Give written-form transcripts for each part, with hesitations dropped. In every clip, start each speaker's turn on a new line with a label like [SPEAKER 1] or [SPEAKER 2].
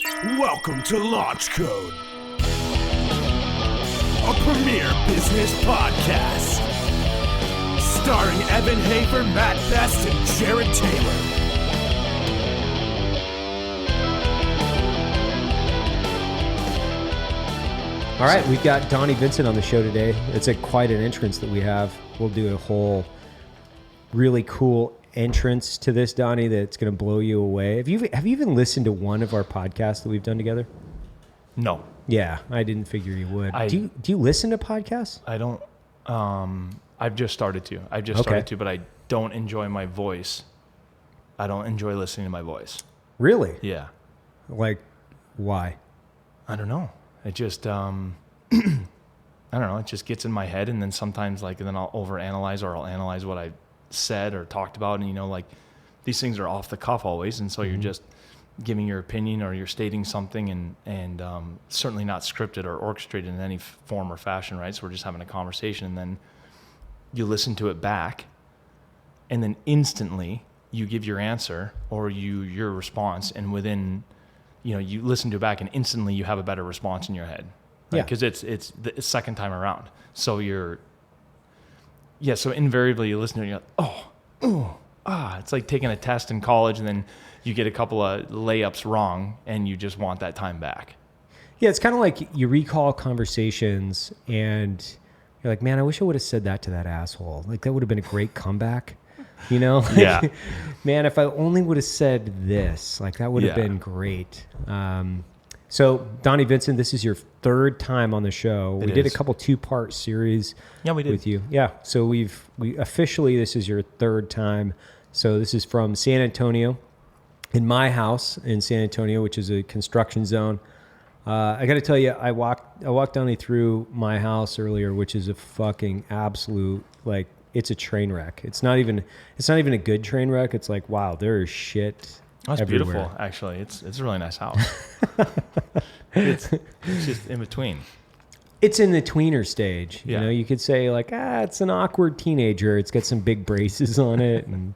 [SPEAKER 1] Welcome to Launch Code, a premier business podcast, starring Evan Hafer, Matt Best, and Jared Taylor.
[SPEAKER 2] All right, we've got Donnie Vincent on the show today. It's quite an entrance that we have. We'll do a whole really cool entrance to this, Donnie, that's going to blow you away. Have you even listened to one of our podcasts that we've done together?
[SPEAKER 3] No.
[SPEAKER 2] Yeah, I didn't figure you would. Do you listen to podcasts?
[SPEAKER 3] I don't. I've just started to. But I don't enjoy my voice. I don't enjoy listening to my voice.
[SPEAKER 2] Really?
[SPEAKER 3] Yeah.
[SPEAKER 2] Like, why?
[SPEAKER 3] I don't know. It just, I don't know. It just gets in my head, and then sometimes, and then I'll overanalyze, or I'll analyze what I said or talked about, and these things are off the cuff always, and so you're just giving your opinion, or you're stating something, and certainly not scripted or orchestrated in any form or fashion, right? So we're just having a conversation, and then you listen to it back, and then instantly you give your answer or your response, and within, you listen to it back, and instantly you have a better response in your head, right? Because it's the second time around. So so invariably you listen to it and you're like, it's like taking a test in college, and then you get a couple of layups wrong, and you just want that time back.
[SPEAKER 2] Yeah, it's kind of like you recall conversations, and you're like, man, I wish I would have said that to that asshole. Like, that would have been a great comeback,
[SPEAKER 3] Yeah.
[SPEAKER 2] Man, if I only would have said this, like, that would have been great. So, Donnie Vincent, this is your third time on the show. We did a couple 2-part series with you. Yeah, so we officially, this is your third time. So this is from San Antonio, in my house in San Antonio, which is a construction zone. I got to tell you, I walked Donnie through my house earlier, which is a fucking absolute, like, it's a train wreck. It's not even a good train wreck. It's like, wow, there is shit.
[SPEAKER 3] That's
[SPEAKER 2] everywhere.
[SPEAKER 3] Beautiful, actually. It's a really nice house. it's just in between.
[SPEAKER 2] It's in the tweener stage.
[SPEAKER 3] Yeah.
[SPEAKER 2] You could say, like, it's an awkward teenager. It's got some big braces on it, and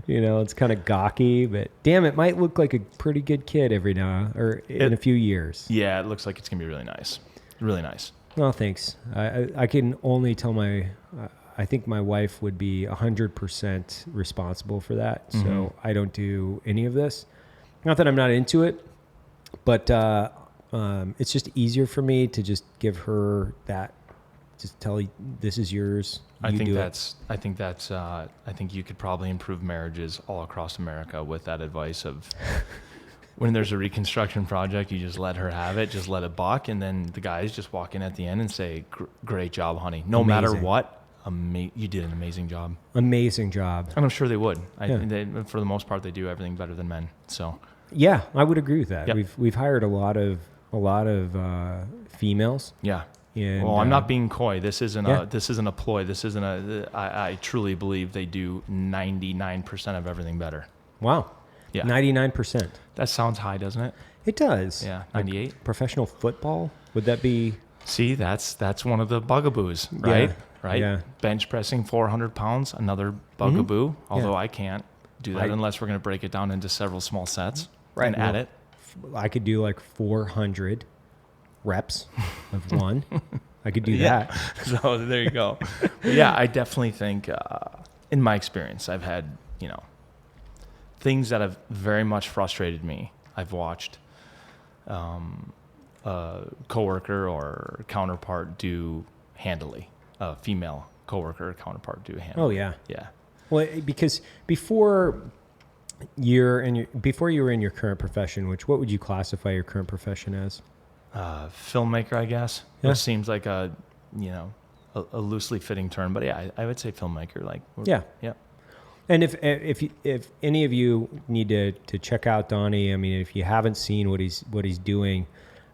[SPEAKER 2] it's kind of gawky. But damn, it might look like a pretty good kid every now or in a few years.
[SPEAKER 3] Yeah, it looks like it's gonna be really nice. Really nice.
[SPEAKER 2] Well, thanks. I can only tell I think my wife would be 100% responsible for that. So I don't do any of this. Not that I'm not into it, but it's just easier for me to just give her that, just tell you, this is yours.
[SPEAKER 3] I think you could probably improve marriages all across America with that advice of when there's a reconstruction project, you just let her have it, just let it buck. And then the guys just walk in at the end and say, great job, honey. No matter what. You did an amazing job. Amazing job. And I'm sure they would. For the most part, they do everything better than men. So,
[SPEAKER 2] yeah, I would agree with that. Yep. We've hired a lot of females.
[SPEAKER 3] Yeah.
[SPEAKER 2] And,
[SPEAKER 3] I'm not being coy. This isn't a ploy. This isn't I truly believe they do 99% of everything better.
[SPEAKER 2] Wow. Yeah. 99%.
[SPEAKER 3] That sounds high, doesn't it?
[SPEAKER 2] It does.
[SPEAKER 3] Yeah. 98.
[SPEAKER 2] Like professional football, would that be?
[SPEAKER 3] See, that's one of the bugaboos, right?
[SPEAKER 2] Yeah.
[SPEAKER 3] Right?
[SPEAKER 2] Yeah.
[SPEAKER 3] Bench pressing 400 pounds, another bugaboo, although I can't do that unless we're going to break it down into several small sets and add it.
[SPEAKER 2] I could do like 400 reps of one. I could do that.
[SPEAKER 3] So there you go. Yeah, I definitely think, in my experience, I've had, things that have very much frustrated me. I've watched a coworker or counterpart do handily. A female coworker or counterpart do handily.
[SPEAKER 2] Oh yeah.
[SPEAKER 3] Yeah.
[SPEAKER 2] Well, because before you were in your current profession, what would you classify your current profession as?
[SPEAKER 3] Filmmaker, I guess.
[SPEAKER 2] Yeah.
[SPEAKER 3] It seems like a loosely fitting term, but yeah, I would say filmmaker.
[SPEAKER 2] Yeah.
[SPEAKER 3] Yeah.
[SPEAKER 2] And if any of you need to check out Donnie, I mean, if you haven't seen what he's doing,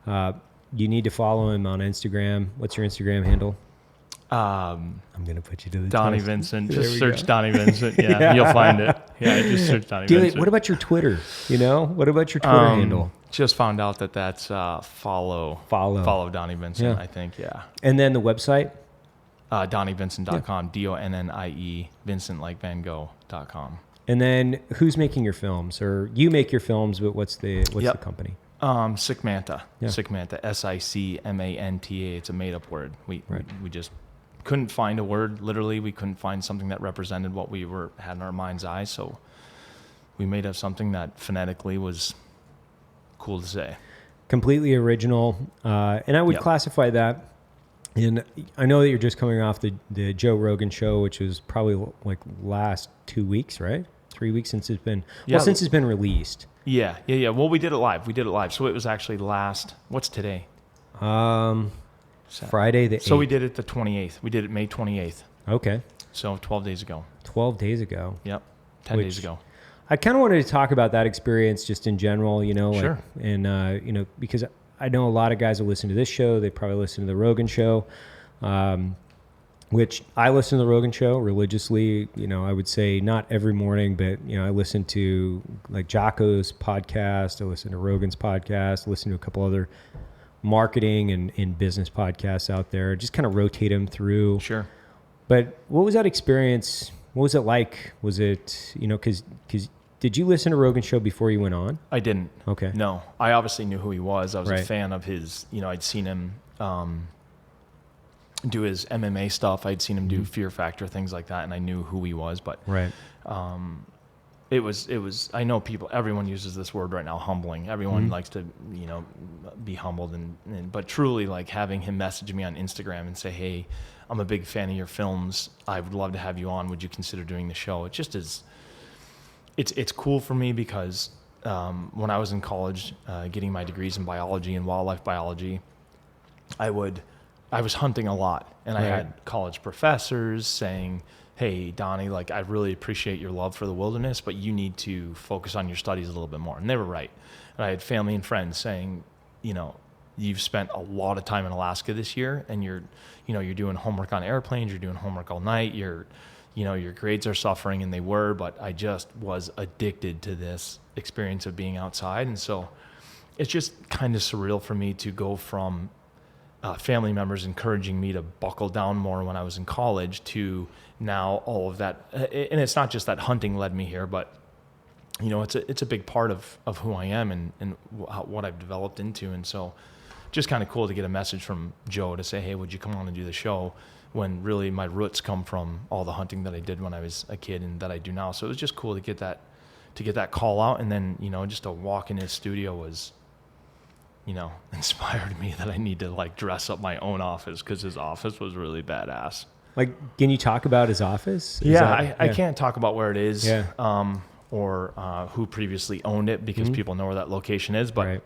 [SPEAKER 2] you need to follow him on Instagram. What's your Instagram handle?
[SPEAKER 3] I'm
[SPEAKER 2] gonna put you to the
[SPEAKER 3] Donnie
[SPEAKER 2] test.
[SPEAKER 3] Vincent. Just search Donnie Vincent. Yeah, you'll find it. Yeah, just search Donnie Vincent.
[SPEAKER 2] What about your Twitter? What about your Twitter handle?
[SPEAKER 3] Just found out that's follow Donnie Vincent. Yeah. I think. Yeah.
[SPEAKER 2] And then the website.
[SPEAKER 3] DonnieVincent.com. DONNIE Vincent like Van Gogh.com.
[SPEAKER 2] And then who's making your films? Or you make your films, but what's the company?
[SPEAKER 3] Sickmanta. Yeah. Sickmanta. Sicmanta. It's a made-up word. We just couldn't find a word. Literally, we couldn't find something that represented what we had in our mind's eye. So we made up something that phonetically was cool to say.
[SPEAKER 2] Completely original. And I would classify that. And I know that you're just coming off the Joe Rogan show, which was probably like last 2 weeks, right? 3 weeks since it's been, since it's been released.
[SPEAKER 3] Yeah. Well, we did it live. So it was actually what's today?
[SPEAKER 2] Friday the 8th.
[SPEAKER 3] So we did it the 28th. We did it May 28th.
[SPEAKER 2] Okay.
[SPEAKER 3] So 12 days ago.
[SPEAKER 2] 12 days ago.
[SPEAKER 3] Yep. 10 days ago.
[SPEAKER 2] I kind of wanted to talk about that experience just in general,
[SPEAKER 3] Sure.
[SPEAKER 2] And, because I know a lot of guys that listen to this show, they probably listen to the Rogan show, which I listen to the Rogan show religiously. I would say not every morning, but, I listen to like Jocko's podcast. I listen to Rogan's podcast, I listen to a couple other marketing and business podcasts out there, just kind of rotate them through.
[SPEAKER 3] Sure.
[SPEAKER 2] But what was that experience? What was it like? Was it, because did you listen to Rogan's show before you went on?
[SPEAKER 3] I didn't.
[SPEAKER 2] Okay.
[SPEAKER 3] No, I obviously knew who he was. I was a fan of his, I'd seen him do his MMA stuff. I'd seen him do Fear Factor, things like that. And I knew who he was, but it was, I know everyone uses this word right now, humbling. Everyone likes to, be humbled but truly like having him message me on Instagram and say, hey, I'm a big fan of your films. I would love to have you on. Would you consider doing the show? It just is, it's cool for me because when I was in college, getting my degrees in biology and wildlife biology, I was hunting a lot, and I had college professors saying, hey, Donnie, like, I really appreciate your love for the wilderness, but you need to focus on your studies a little bit more. And they were right. And I had family and friends saying, you've spent a lot of time in Alaska this year, and you're doing homework on airplanes, you're doing homework all night, your grades are suffering, and they were, but I just was addicted to this experience of being outside. And so it's just kind of surreal for me to go from family members encouraging me to buckle down more when I was in college to now all of that. And it's not just that hunting led me here, but it's a big part of who I am and what I've developed into. And so just kind of cool to get a message from Joe to say, hey, would you come on and do the show, when really my roots come from all the hunting that I did when I was a kid and that I do now. So it was just cool to get that call out. And then, just to walk in his studio was, inspired me that I need to like dress up my own office, because his office was really badass.
[SPEAKER 2] Like, can you talk about his office?
[SPEAKER 3] I can't talk about where it is, or who previously owned it, because people know where that location is. But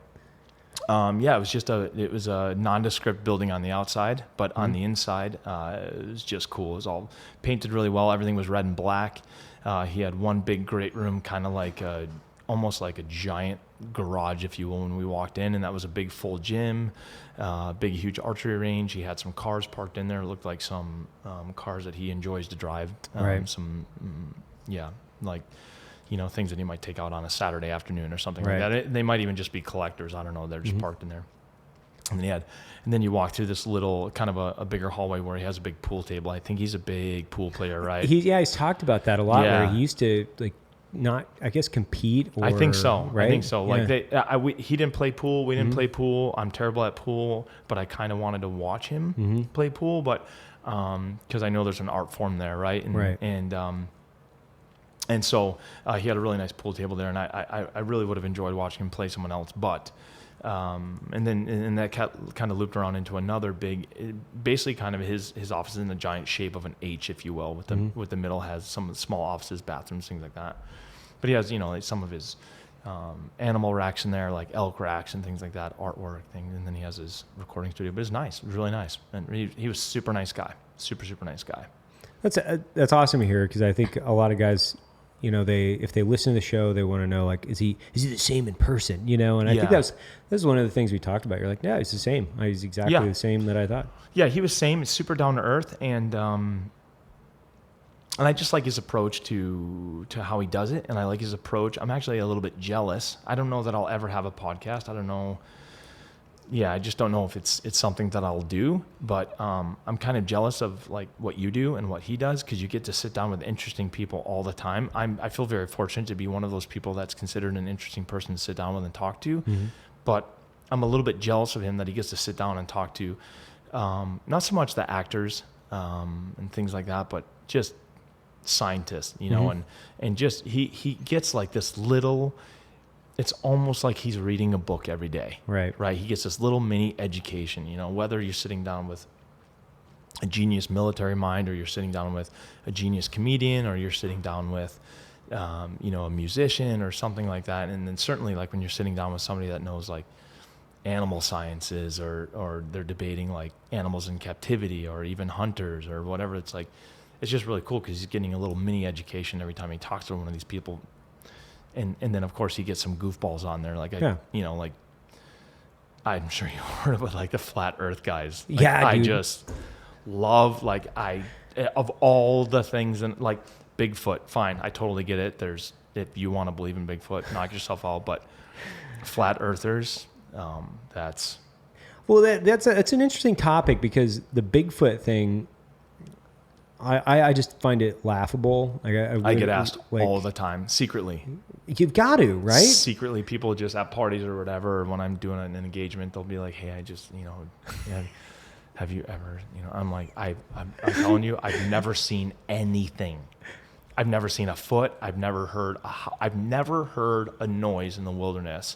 [SPEAKER 3] it was a nondescript building on the outside, but on the inside, it was just cool. It was all painted really well. Everything was red and black. He had one big great room, kind of like almost like a giant garage, if you will, when we walked in, and that was a big full gym, big huge archery range. He had some cars parked in there. It looked like some cars that he enjoys to drive. Things that he might take out on a Saturday afternoon or something like that. They might even just be collectors. I don't know. They're just parked in there. And then you walk through this little kind of a bigger hallway where he has a big pool table. I think he's a big pool player, right?
[SPEAKER 2] He's talked about that a lot. Where he used to not, I guess, compete. Or,
[SPEAKER 3] I think so.
[SPEAKER 2] Right?
[SPEAKER 3] I think so. Like he didn't play pool. We didn't play pool. I'm terrible at pool, but I kind of wanted to watch him play pool. But because I know there's an art form there, right? And so he had a really nice pool table there, and I really would have enjoyed watching him play someone else. But and that kind of looped around into another big, basically kind of his office is in the giant shape of an H, if you will, with the middle has some small offices, bathrooms, things like that. But he has like some of his animal racks in there, like elk racks and things like that, artwork thing. And then he has his recording studio. But it's nice. It was really nice. And he was super nice guy. Super nice guy.
[SPEAKER 2] That's awesome to hear, because I think a lot of guys, if they listen to the show, they want to know, like, is he the same in person? And I think that's one of the things we talked about. You're like, yeah, he's the same. He's exactly the same that I thought. Yeah,
[SPEAKER 3] he was same. It's super down to earth, and I just like his approach to how he does it, and I like his approach. I'm actually a little bit jealous. I don't know that I'll ever have a podcast. I don't know. Yeah, I just don't know if it's something that I'll do, but I'm kind of jealous of like what you do and what he does, because you get to sit down with interesting people all the time. I feel very fortunate to be one of those people that's considered an interesting person to sit down with and talk to. but I'm a little bit jealous of him that he gets to sit down and talk to, not so much the actors and things like that, but just scientists, you know, and just he gets like this little. It's almost like he's reading a book every day.
[SPEAKER 2] Right.
[SPEAKER 3] He gets this little mini education, you know, whether you're sitting down with a genius military mind, or you're sitting down with a genius comedian, or you're sitting down with, you know, a musician or something like that. And then certainly like when you're sitting down with somebody that knows like animal sciences, or they're debating like animals in captivity, or even hunters or whatever, it's like, it's just really cool because he's getting a little mini education every time he talks to one of these people. And then of course he gets some goofballs on there, like you know, like I'm sure you heard about like the flat Earth guys. Like, I just love of all the things, and like Bigfoot. Fine, I totally get it. If you want to believe in Bigfoot, knock yourself out. But flat Earthers, that's
[SPEAKER 2] an interesting topic, because the Bigfoot thing, I just find it laughable. Like,
[SPEAKER 3] I get asked all the time, secretly.
[SPEAKER 2] You've got to, right?
[SPEAKER 3] Secretly, people just at parties or whatever, or when I'm doing an engagement, they'll be like, "Hey, I just, you know, have you ever, you know?" I'm like, I'm telling you, I've never seen anything. I've never seen a foot. I've never heard a noise in the wilderness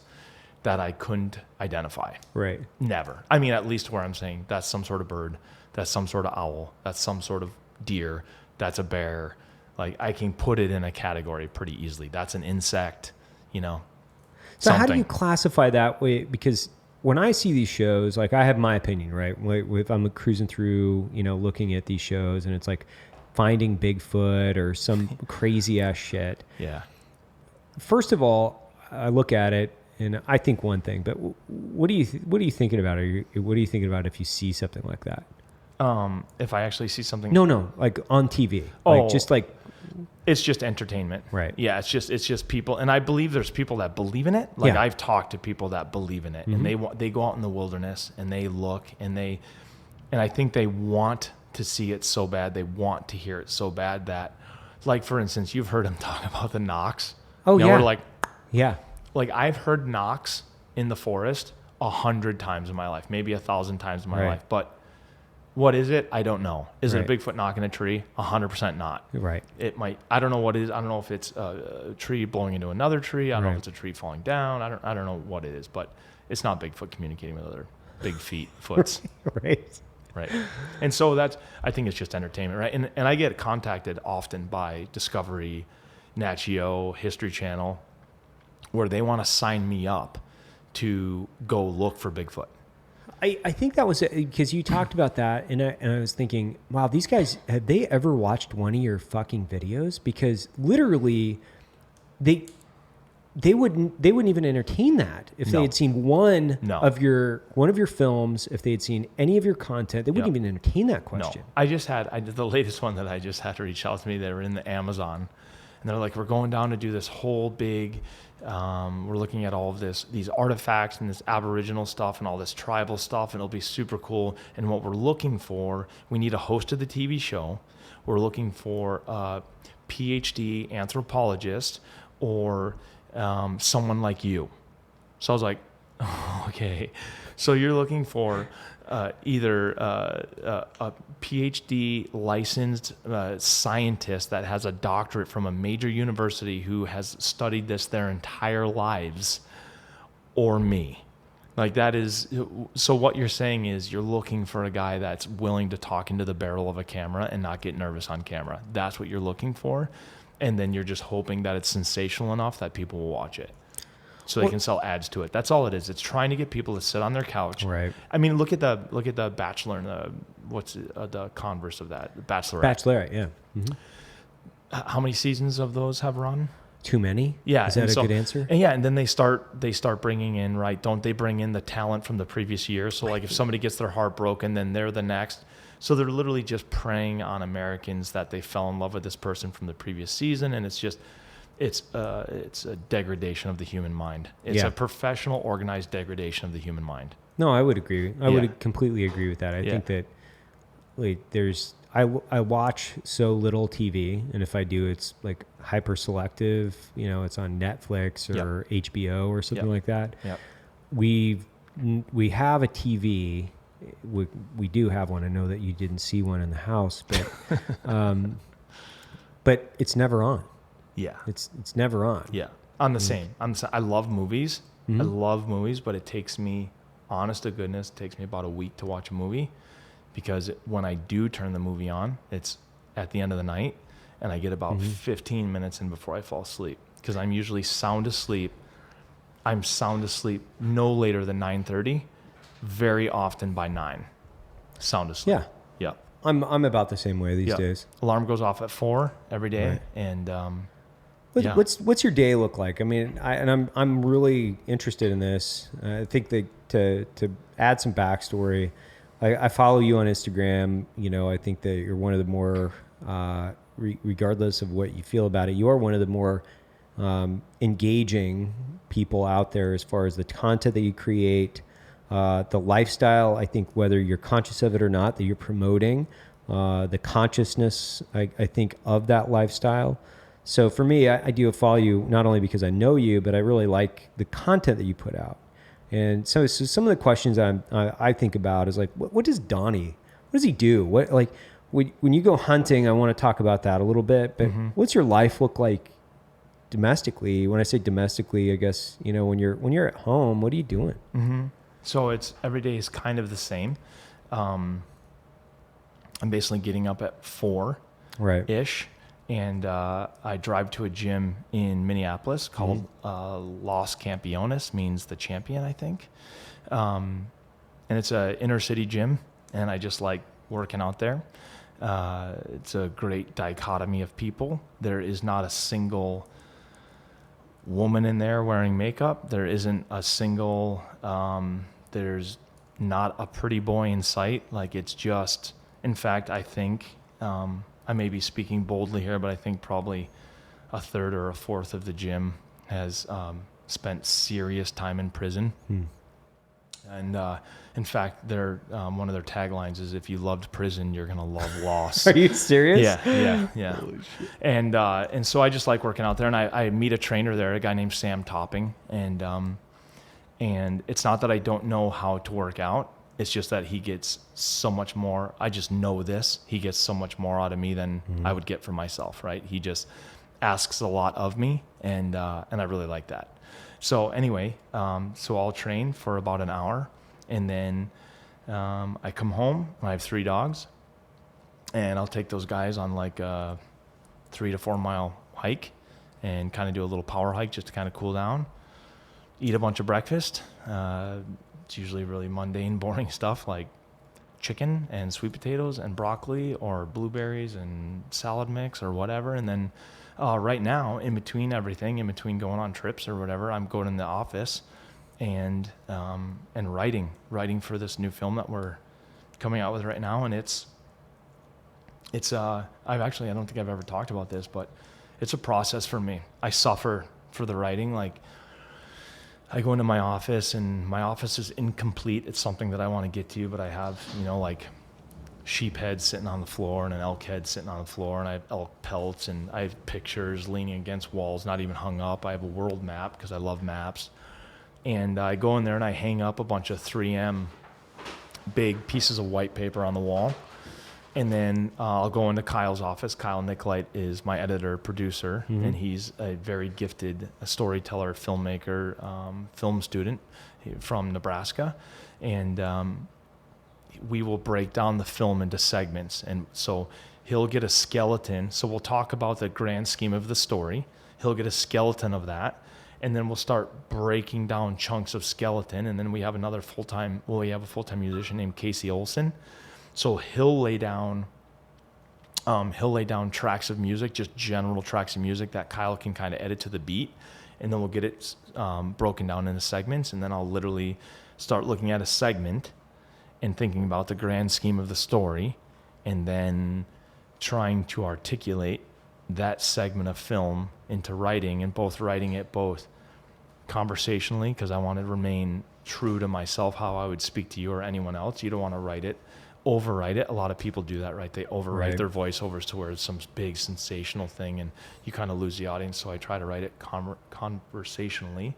[SPEAKER 3] that I couldn't identify.
[SPEAKER 2] Right.
[SPEAKER 3] Never. I mean, at least where I'm saying that's some sort of bird, that's some sort of owl, that's some sort of deer, that's a bear. Like, I can put it in a category pretty easily. That's an insect, you know.
[SPEAKER 2] So how do you classify that way? Because when I see these shows, like, I have my opinion, right? If I'm cruising through, you know, looking at these shows, and it's like Finding Bigfoot or some crazy ass shit.
[SPEAKER 3] Yeah. First
[SPEAKER 2] of all, I look at it and I think one thing, but what are you thinking about? What are you thinking about if you see something like that?
[SPEAKER 3] If I actually see something,
[SPEAKER 2] no, like on TV,
[SPEAKER 3] it's just entertainment,
[SPEAKER 2] right?
[SPEAKER 3] Yeah, it's just people, and I believe there's people that believe in it. Like, I've talked to people that believe in it, and they go out in the wilderness and they look, and I think they want to see it so bad, they want to hear it so bad that, like, for instance, you've heard him talk about the knocks.
[SPEAKER 2] Oh,
[SPEAKER 3] yeah,
[SPEAKER 2] we're
[SPEAKER 3] like,
[SPEAKER 2] yeah,
[SPEAKER 3] like I've heard knocks in the forest 100 times in my life, maybe 1,000 times in my life, but. What is it? I don't know. Is it a Bigfoot knocking a tree? 100% not.
[SPEAKER 2] Right.
[SPEAKER 3] It might. I don't know what it is. I don't know if it's a tree blowing into another tree. I don't know if it's a tree falling down. I don't know what it is, but it's not Bigfoot communicating with other big feet, foots.
[SPEAKER 2] Right.
[SPEAKER 3] And so I think it's just entertainment, right? And I get contacted often by Discovery, Nat Geo, History Channel, where they want to sign me up to go look for Bigfoot.
[SPEAKER 2] I think that was because you talked about that, and I was thinking, wow, these guys, have they ever watched one of your fucking videos? Because literally, they wouldn't even entertain that if they had seen one of your films. If they had seen any of your content, they wouldn't even entertain that question.
[SPEAKER 3] No. I did the latest one that I just had to reach out to me. They were in the Amazon, and they're like, we're going down to do this whole big. We're looking at all of these artifacts and this Aboriginal stuff and all this tribal stuff, and it'll be super cool. And what we're looking for, we need a host of the TV show. We're looking for a PhD anthropologist or someone like you. So I was like, oh, okay. So you're looking for either a PhD licensed scientist that has a doctorate from a major university who has studied this their entire lives, or me. Like, that is, so what you're saying is you're looking for a guy that's willing to talk into the barrel of a camera and not get nervous on camera. That's what you're looking for. And then you're just hoping that it's sensational enough that people will watch it. So they can sell ads to it. That's all it is. It's trying to get people to sit on their couch.
[SPEAKER 2] Right.
[SPEAKER 3] I mean, look at the Bachelor and the converse of that, the Bachelorette.
[SPEAKER 2] Bachelorette, yeah. Mm-hmm.
[SPEAKER 3] How many seasons of those have run?
[SPEAKER 2] Too many?
[SPEAKER 3] Yeah.
[SPEAKER 2] Is that a good answer?
[SPEAKER 3] And then they start bringing in, right? Don't they bring in the talent from the previous year? So like if somebody gets their heart broken, then they're the next. So they're literally just preying on Americans that they fell in love with this person from the previous season, and it's just. It's a degradation of the human mind. It's a professional, organized degradation of the human mind.
[SPEAKER 2] No, I would agree. I would completely agree with that. I think that I watch so little TV, and if I do, it's like hyper selective. You know, it's on Netflix or HBO or something like that.
[SPEAKER 3] Yep.
[SPEAKER 2] we have a TV. We do have one. I know that you didn't see one in the house, but it's never on.
[SPEAKER 3] Yeah.
[SPEAKER 2] It's never on.
[SPEAKER 3] Yeah. I'm the same. I love movies.
[SPEAKER 2] Mm-hmm.
[SPEAKER 3] I love movies, but it takes me, honest to goodness, it takes me about a week to watch a movie, because when I do turn the movie on, it's at the end of the night, and I get about 15 minutes in before I fall asleep, because I'm usually sound asleep. I'm sound asleep no later than 9:30, very often by 9. Sound asleep.
[SPEAKER 2] Yeah.
[SPEAKER 3] Yeah.
[SPEAKER 2] I'm about the same way these days.
[SPEAKER 3] Alarm goes off at 4 every day,
[SPEAKER 2] right.
[SPEAKER 3] and
[SPEAKER 2] what's your day look like? I mean, I'm really interested in this. I think that to add some backstory, I follow you on Instagram. You know, I think that you're one of the more, regardless of what you feel about it, you are one of the more engaging people out there as far as the content that you create, the lifestyle. I think whether you're conscious of it or not, that you're promoting, the consciousness, I think, of that lifestyle. So for me, I do follow you not only because I know you, but I really like the content that you put out. And so some of the questions I think about is like, what does Donnie, what does he do? What, like, when you go hunting, I want to talk about that a little bit, but what's your life look like domestically? When I say domestically, I guess, you know, when you're at home, what are you doing?
[SPEAKER 3] Mm-hmm. So every day is kind of the same. I'm basically getting up at 4 ish. And I drive to a gym in Minneapolis called Los Campeones, means the champion, I think. And it's a inner city gym, and I just like working out there. It's a great dichotomy of people. There is not a single woman in there wearing makeup. There isn't a single, there's not a pretty boy in sight. Like, it's just, in fact, I think, I may be speaking boldly here, but I think probably a third or a fourth of the gym has spent serious time in prison. And in fact, one of their taglines is, "If you loved prison, you're gonna love loss."
[SPEAKER 2] Are you serious?
[SPEAKER 3] Yeah. Holy shit. And so I just like working out there, and I meet a trainer there, a guy named Sam Topping, and it's not that I don't know how to work out. It's just that he gets so much more. I just know this. He gets so much more out of me than I would get from myself, right? He just asks a lot of me, and I really like that. So anyway, so I'll train for about an hour, and then I come home. I have 3 dogs, and I'll take those guys on like a 3 to 4 mile hike, and kind of do a little power hike just to kind of cool down. Eat a bunch of breakfast. It's usually really mundane, boring stuff like chicken and sweet potatoes and broccoli or blueberries and salad mix or whatever. And then right now, in between everything, in between going on trips or whatever, I'm going in the office and writing for this new film that we're coming out with right now. And it's I don't think I've ever talked about this, but it's a process for me. I suffer for the writing. Like, I go into my office, and my office is incomplete. It's something that I want to get to, but I have, like sheep heads sitting on the floor and an elk head sitting on the floor, and I have elk pelts, and I have pictures leaning against walls, not even hung up. I have a world map because I love maps. And I go in there and I hang up a bunch of 3M big pieces of white paper on the wall. And then I'll go into Kyle's office. Kyle Nicolite is my editor, producer, and he's a very gifted storyteller, filmmaker, film student from Nebraska. And we will break down the film into segments. And so he'll get a skeleton. So we'll talk about the grand scheme of the story. He'll get a skeleton of that. And then we'll start breaking down chunks of skeleton. And then we have a full-time musician named Casey Olson. So he'll lay down tracks of music, just general tracks of music that Kyle can kind of edit to the beat, and then we'll get it broken down into segments, and then I'll literally start looking at a segment and thinking about the grand scheme of the story, and then trying to articulate that segment of film into writing, and writing it both conversationally, because I want to remain true to myself, how I would speak to you or anyone else. You don't want to overwrite it. A lot of people do that, right? They overwrite their voiceovers to where it's some big sensational thing, and you kind of lose the audience. So I try to write it conversationally,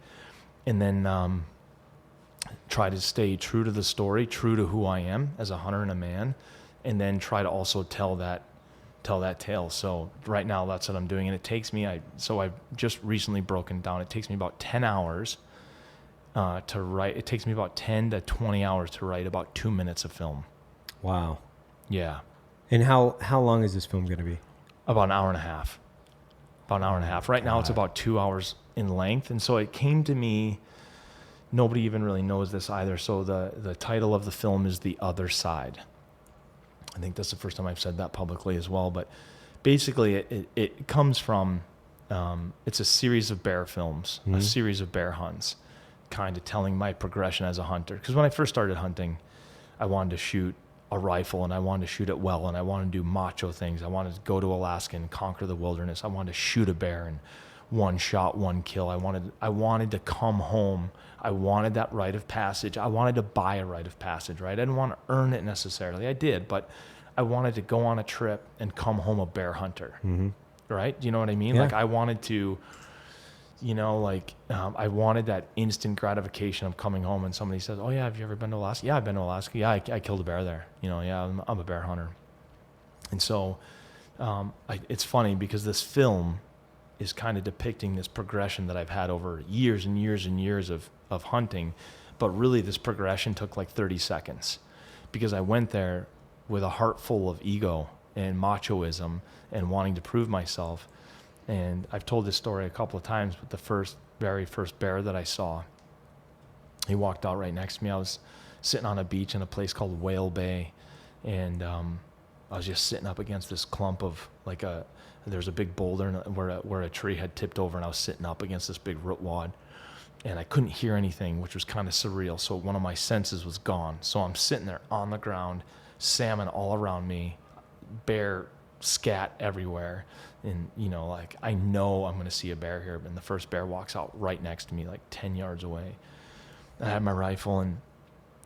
[SPEAKER 3] and then try to stay true to the story, true to who I am as a hunter and a man, and then try to also tell that tale. So right now that's what I'm doing, and it takes me. I've just recently broken down. It takes me about 10 hours to write. It takes me about 10 to 20 hours to write about 2 minutes of film.
[SPEAKER 2] Wow.
[SPEAKER 3] Yeah.
[SPEAKER 2] And how long is this film going to be?
[SPEAKER 3] About an hour and a half. Right now it's about 2 hours in length, and so it came to me. Nobody even really knows this either. So the title of the film is The Other Side. I think that's the first time I've said that publicly as well. But basically, it comes from, it's a series of bear films, a series of bear hunts, kind of telling my progression as a hunter. Because when I first started hunting, I wanted to shoot a rifle, and I wanted to shoot it well, and I wanted to do macho things. I wanted to go to Alaska and conquer the wilderness. I wanted to shoot a bear and one shot, one kill. I wanted to come home. I wanted that rite of passage. I wanted to buy a rite of passage, right? I didn't want to earn it necessarily. I did, but I wanted to go on a trip and come home a bear hunter, right? Do you know what I mean?
[SPEAKER 2] Yeah.
[SPEAKER 3] Like I wanted to, I wanted that instant gratification of coming home and somebody says, "Oh yeah, have you ever been to Alaska?" "Yeah, I've been to Alaska. Yeah, I killed a bear there. Yeah, I'm a bear hunter." And so it's funny because this film is kind of depicting this progression that I've had over years and years and years of hunting. But really this progression took like 30 seconds because I went there with a heart full of ego and machoism and wanting to prove myself. And I've told this story a couple of times, but the very first bear that I saw, he walked out right next to me. I was sitting on a beach in a place called Whale Bay, and I was just sitting up against this clump of there's a big boulder where a tree had tipped over, and I was sitting up against this big root wad, and I couldn't hear anything, which was kind of surreal. So one of my senses was gone. So I'm sitting there on the ground, salmon all around me, bear scat everywhere. And, I know I'm going to see a bear here. And the first bear walks out right next to me, like 10 yards away. I had my rifle, and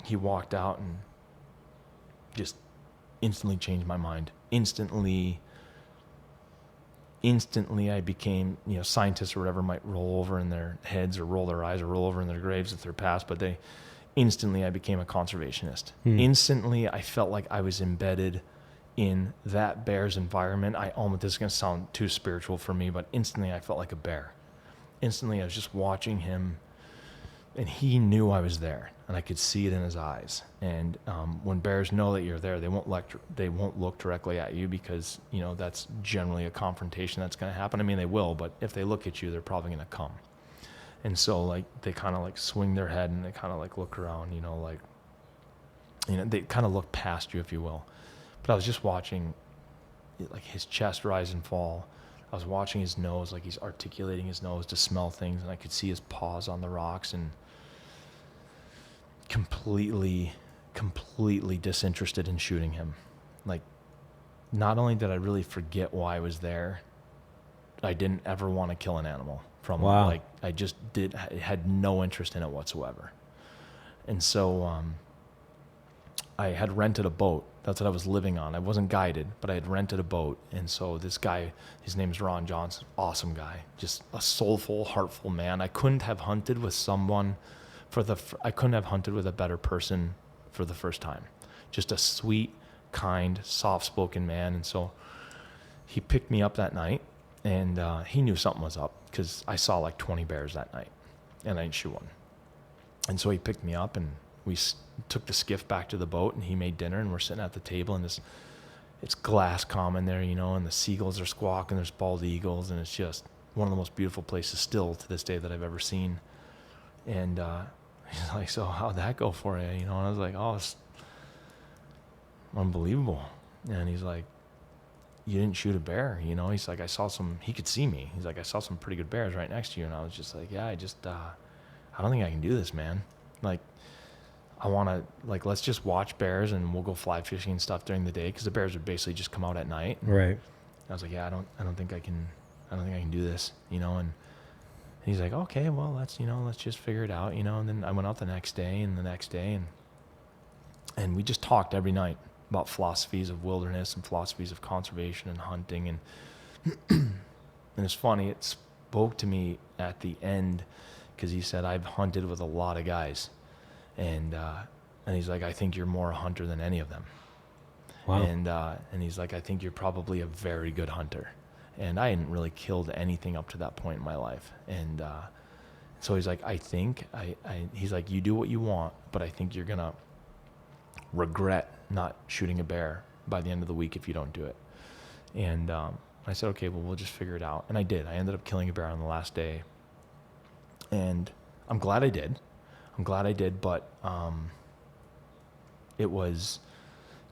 [SPEAKER 3] he walked out and just instantly changed my mind. Instantly I became, scientists or whatever might roll over in their heads or roll their eyes or roll over in their graves if they're past, but instantly I became a conservationist. Instantly I felt like I was embedded in that bear's environment. This is going to sound too spiritual for me, but instantly I felt like a bear. Instantly I was just watching him, and he knew I was there, and I could see it in his eyes. And when bears know that you're there, they won't look directly at you because that's generally a confrontation that's going to happen. I mean, they will, but if they look at you, they're probably going to come. And so they kind of swing their head, and they kind of look around, they kind of look past you, if you will. But I was just watching his chest rise and fall. I was watching his nose, he's articulating his nose to smell things, and I could see his paws on the rocks, and completely disinterested in shooting him. Not only did I really forget why I was there, I didn't ever want to kill an animal from
[SPEAKER 2] Wow.
[SPEAKER 3] I just had no interest in it whatsoever. And so I had rented a boat. That's what I was living on. I wasn't guided, but I had rented a boat. And so this guy, his name's Ron Johnson, awesome guy, just a soulful, heartful man. I couldn't have hunted with someone I couldn't have hunted with a better person for the first time. Just a sweet, kind, soft-spoken man. And so he picked me up that night, and he knew something was up because I saw 20 bears that night, and I didn't shoot one. And so he picked me up, and we took the skiff back to the boat, and he made dinner, and we're sitting at the table, and it's glass common there, and the seagulls are squawking, there's bald eagles, and it's just one of the most beautiful places still to this day that I've ever seen. And he's like, "So how'd that go for you?" And I was like, "Oh, it's unbelievable." And he's like, "You didn't shoot a bear?" He's like, he could see me. He's like, "I saw some pretty good bears right next to you." And I was just like, "Yeah, I don't think I can do this, man. I want to, let's just watch bears, and we'll go fly fishing and stuff during the day." Because the bears would basically just come out at night.
[SPEAKER 2] Right.
[SPEAKER 3] I was like, "Yeah, I don't think I can do this, And he's like, "Okay, well, let's just figure it out, And then I went out the next day, and we just talked every night about philosophies of wilderness and philosophies of conservation and hunting. And and it's funny, it spoke to me at the end because he said, "I've hunted with a lot of guys, And he's like, I think you're more a hunter than any of them.
[SPEAKER 2] Wow.
[SPEAKER 3] And he's like, I think you're probably a very good hunter. And I hadn't really killed anything up to that point in my life. And so he's like, I think, he's like, you do what you want, but I think you're going to regret not shooting a bear by the end of the week if you don't do it. And I said, okay, well, we'll just figure it out. And I did. I ended up killing a bear on the last day. And I'm glad I did. But it was,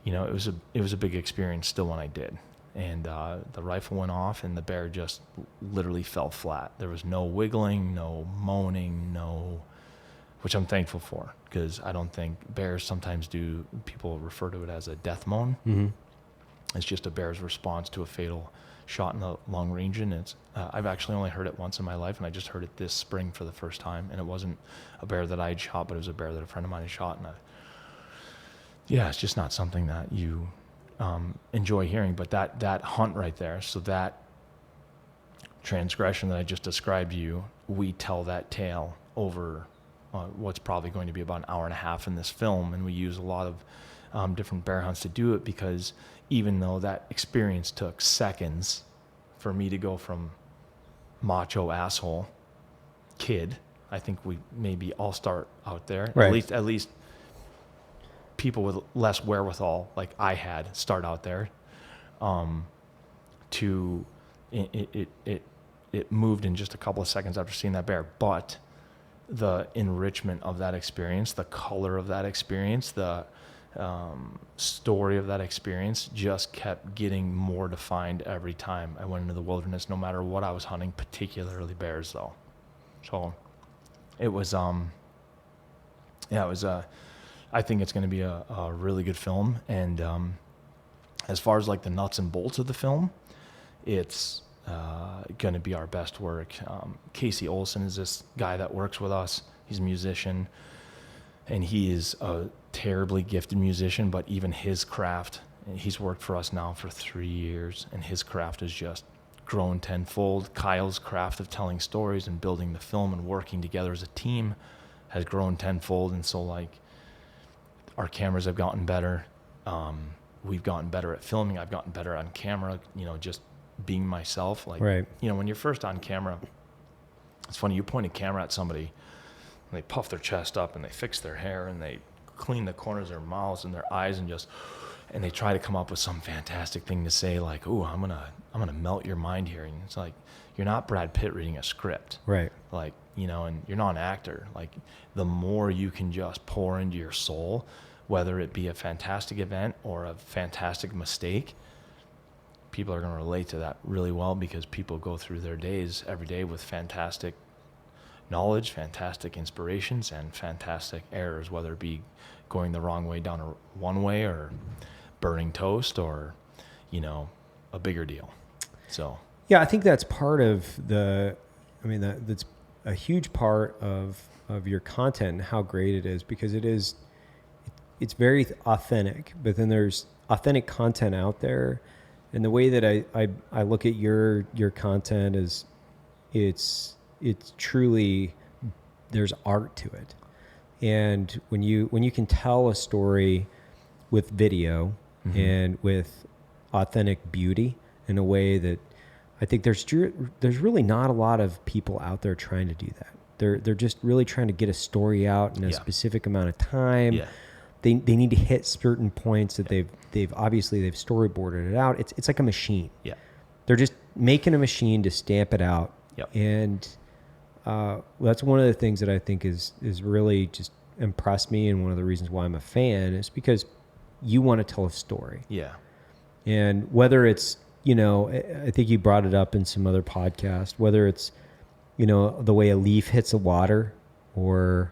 [SPEAKER 3] you know, it was a big experience still when I did. And the rifle went off and the bear just literally fell flat. There was no wiggling, no moaning, which I'm thankful for, because I don't think bears sometimes do, people refer to it as a death moan.
[SPEAKER 2] Mm-hmm.
[SPEAKER 3] It's just a bear's response to a fatal shot in the lung region. It's I've actually only heard it once in my life, and I just heard it this spring for the first time. And it wasn't a bear that I had shot, but it was a bear that a friend of mine had shot. And it's just not something that you enjoy hearing. But that hunt right there, so that transgression that I just described to you, we tell that tale over what's probably going to be about an hour and a half in this film, and we use a lot of different bear hunts to do it, because even though that experience took seconds for me to go from macho asshole kid, I think we maybe all start out there.
[SPEAKER 2] Right.
[SPEAKER 3] At least people with less wherewithal, like I had, start out there. To it moved in just a couple of seconds after seeing that bear, but the enrichment of that experience, the color of that experience, the story of that experience just kept getting more defined every time I went into the wilderness, no matter what I was hunting, particularly bears though. So it was, I think it's going to be a really good film. And as far as like the nuts and bolts of the film, it's going to be our best work. Casey Olson is this guy that works with us. He's a musician, and he is a terribly gifted musician, but even his craft, he's worked for us now for 3 years, and his craft has just grown tenfold. Kyle's craft of telling stories and building the film and working together as a team has grown tenfold. And so like our cameras have gotten better. We've gotten better at filming. I've gotten better on camera, just being myself. Like,
[SPEAKER 2] right.
[SPEAKER 3] When you're first on camera, it's funny, you point a camera at somebody and they puff their chest up and they fix their hair and they clean the corners of their mouths and their eyes and they try to come up with some fantastic thing to say, like, "Ooh, I'm gonna melt your mind here." And it's like, you're not Brad Pitt reading a script.
[SPEAKER 2] Right.
[SPEAKER 3] Like, and you're not an actor. Like, the more you can just pour into your soul, whether it be a fantastic event or a fantastic mistake, people are going to relate to that really well, because people go through their days every day with fantastic knowledge, fantastic inspirations, and fantastic errors, whether it be going the wrong way down a one way or burning toast or, a bigger deal. So,
[SPEAKER 2] yeah, I think that's part of that's a huge part of your content and how great it is, because it's very authentic, but then there's authentic content out there. And the way that I look at your content is it's truly, there's art to it. And when you can tell a story with video, mm-hmm. and with authentic beauty in a way that I think there's really not a lot of people out there trying to do that. They're just really trying to get a story out in a specific amount of time. Yeah. They need to hit certain points that they've storyboarded it out. It's like a machine.
[SPEAKER 3] Yeah.
[SPEAKER 2] They're just making a machine to stamp it out.
[SPEAKER 3] Yep.
[SPEAKER 2] And that's one of the things that I think is really just impressed me, and one of the reasons why I'm a fan is because you want to tell a story.
[SPEAKER 3] Yeah.
[SPEAKER 2] And whether it's, I think you brought it up in some other podcast, whether it's, the way a leaf hits the water, or,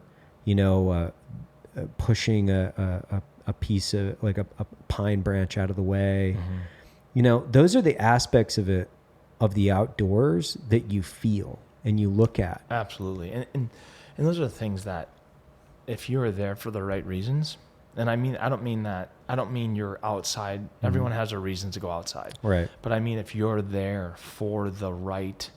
[SPEAKER 2] pushing a piece of like a pine branch out of the way, mm-hmm. Those are the aspects of the outdoors that you feel and you look at.
[SPEAKER 3] Absolutely. And those are the things that, if you are there for the right reasons, and I don't mean you're outside. Mm-hmm. Everyone has a reason to go outside.
[SPEAKER 2] Right.
[SPEAKER 3] But I mean, if you're there for the right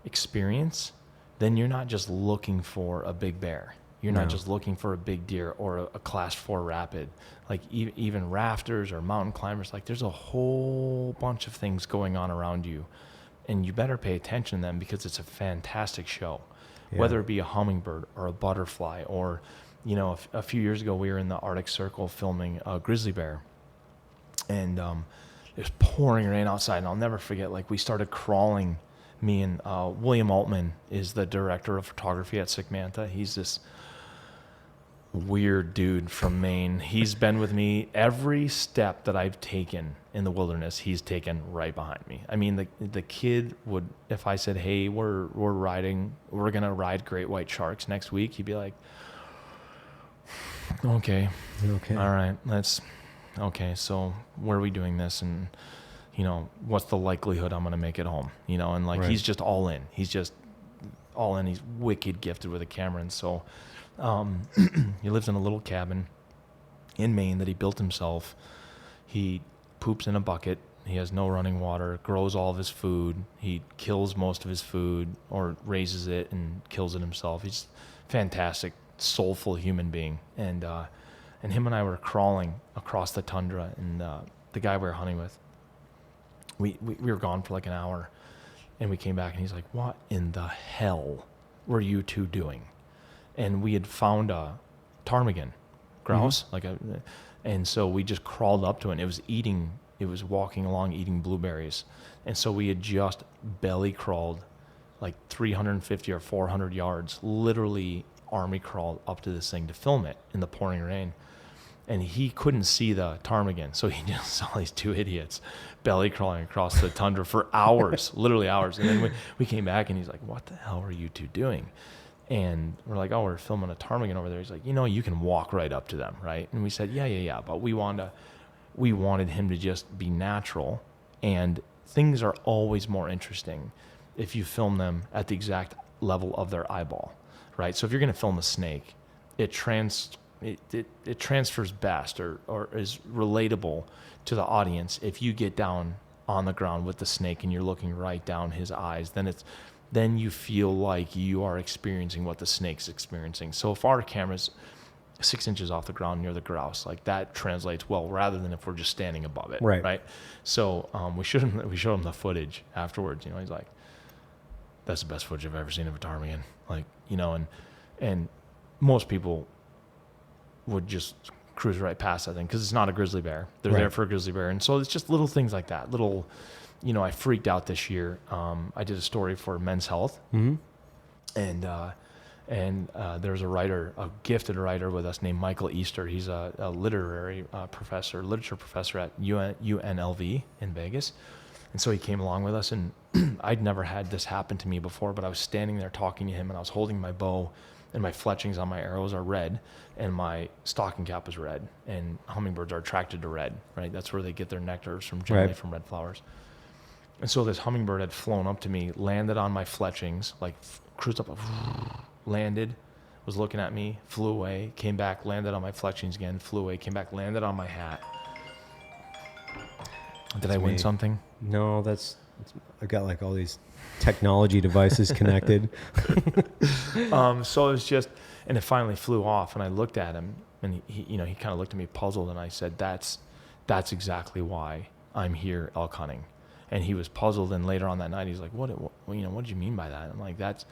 [SPEAKER 3] experience, then you're not just looking for a big bear. You're not just looking for a big deer or a class 4 rapid. Like even rafters or mountain climbers, like there's a whole bunch of things going on around you, and you better pay attention to them because it's a fantastic show. Yeah. Whether it be a hummingbird or a butterfly, or, you know, a few years ago we were in the Arctic Circle filming a grizzly bear, and it was pouring rain outside, and I'll never forget, like we started crawling. Me and William Altman is the director of photography at Sick Manta. He's this weird dude from Maine. He's been with me every step that I've taken in the wilderness. He's taken right behind me. I mean, the kid would, if I said, "Hey, we're gonna ride great white sharks next week," he'd be like, "Okay, all right, okay. So where are we doing this? And you know, what's the likelihood I'm gonna make it home? You know?" And like He's just all in. He's just all in. He's wicked gifted with a camera, and so. He lives in a little cabin in Maine that he built himself. He poops in a bucket. He has no running water, grows all of his food. He kills most of his food or raises it and kills it himself. He's a fantastic, soulful human being. And him and I were crawling across the tundra, and the guy we were hunting with, we were gone for like an hour, and we came back and he's like, "What in the hell were you two doing?" And we had found a ptarmigan grouse, and so we just crawled up to it. And it was walking along eating blueberries. And so we had just belly crawled like 350 or 400 yards, literally army crawled up to this thing to film it in the pouring rain. And he couldn't see the ptarmigan, so he just saw these two idiots belly crawling across the tundra for hours, literally hours. And then we came back and he's like, "What the hell are you two doing?" And we're like, "Oh, we're filming a ptarmigan over there." He's like, "You know, you can walk right up to them, right?" And we said, yeah. But we wanted him to just be natural. And things are always more interesting if you film them at the exact level of their eyeball, right? So if you're going to film a snake, it transfers best or is relatable to the audience if you get down on the ground with the snake and you're looking right down his eyes. Then you feel like you are experiencing what the snake's experiencing. So if our camera's 6 inches off the ground near the grouse, like that translates well, rather than if we're just standing above it, right? So we showed him the footage afterwards. You know, he's like, "That's the best footage I've ever seen of a ptarmigan." Like, you know, and most people would just cruise right past that thing because it's not a grizzly bear. They're there for a grizzly bear, and so it's just little things like that. You know, I freaked out this year. I did a story for Men's Health, and there's a writer, a gifted writer with us named Michael Easter. He's a literature professor at UNLV in Vegas, and so he came along with us. And I'd never had this happen to me before, but I was standing there talking to him, and I was holding my bow, and my fletchings on my arrows are red, and my stocking cap is red. And hummingbirds are attracted to red, right? That's where they get their nectars from, generally from red flowers. And so this hummingbird had flown up to me, landed on my fletchings, like cruised up, landed, was looking at me, flew away, came back, landed on my fletchings again, flew away, came back, landed on my hat. Did I win something?
[SPEAKER 2] No, I got like all these technology devices connected.
[SPEAKER 3] So it was just, and it finally flew off, and I looked at him, and he kind of looked at me puzzled, and I said, that's exactly why I'm here elk hunting. And he was puzzled, and later on that night, he's like, what did you mean by that? I'm like, that's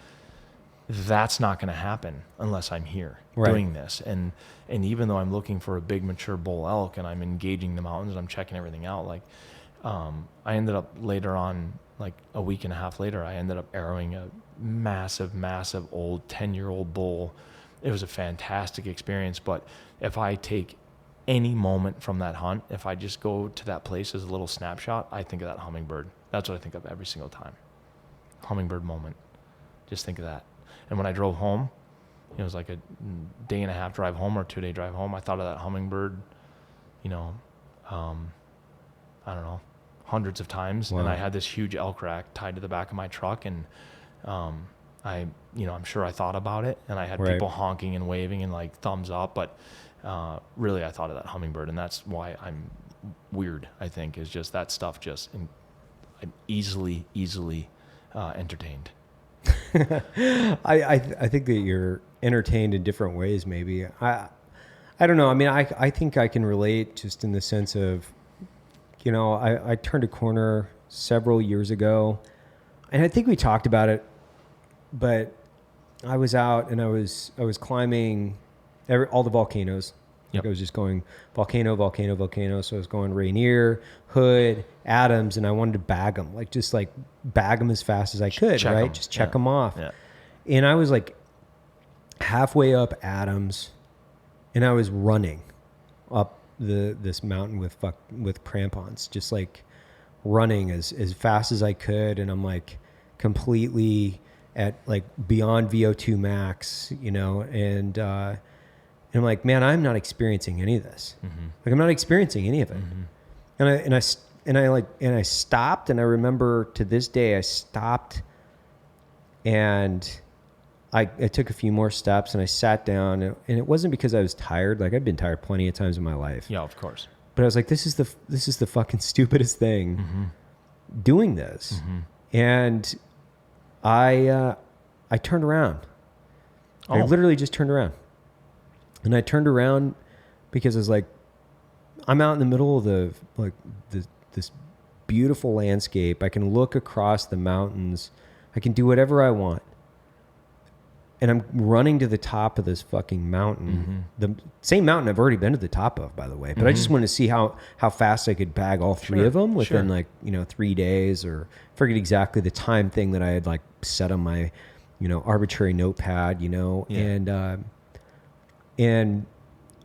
[SPEAKER 3] not going to happen unless I'm here doing this. And even though I'm looking for a big mature bull elk and I'm engaging the mountains and I'm checking everything out, like, I ended up later on, like a week and a half later, I ended up arrowing a massive old 10-year-old bull. It was a fantastic experience. But if I take any moment from that hunt, if I just go to that place as a little snapshot, I think of that hummingbird. That's what I think of every single time. Hummingbird moment. Just think of that. And when I drove home, it was like a day and a half drive home or 2-day drive home. I thought of that hummingbird, I don't know, hundreds of times. Wow. And I had this huge elk rack tied to the back of my truck, and I'm sure I thought about it, and I had people honking and waving and like thumbs up, but really I thought of that hummingbird, and that's why I'm weird, I think, is just that stuff I'm easily entertained.
[SPEAKER 2] I think that you're entertained in different ways. Maybe I don't know. I mean, I think I can relate just in the sense of, I turned a corner several years ago, and I think we talked about it, but I was out and I was climbing all the volcanoes. Like I was just going volcano. So I was going Rainier, Hood, Adams, and I wanted to bag them, just bag them as fast as I could,
[SPEAKER 3] check
[SPEAKER 2] right?
[SPEAKER 3] them.
[SPEAKER 2] Just check them off.
[SPEAKER 3] Yeah.
[SPEAKER 2] And I was like halfway up Adams, and I was running up this mountain with crampons, just like running as fast as I could, and I'm like completely at like beyond VO2 max, and I'm like, man, I'm not experiencing any of this. Mm-hmm. Like, I'm not experiencing any of it. Mm-hmm. And I stopped, and I remember to this day I stopped, and I took a few more steps, and I sat down, and it wasn't because I was tired. Like, I've been tired plenty of times in my life.
[SPEAKER 3] Yeah, of course.
[SPEAKER 2] But I was like, this is the fucking stupidest thing, mm-hmm. doing this. Mm-hmm. And I turned around. I literally just turned around. And I turned around because I was like, I'm out in the middle of this beautiful landscape. I can look across the mountains. I can do whatever I want. And I'm running to the top of this fucking mountain. Mm-hmm. The same mountain I've already been to the top of, by the way. But mm-hmm. I just wanted to see how fast I could bag all three of them within 3 days, or I forget exactly the time thing that I had like set on my, arbitrary notepad, yeah. And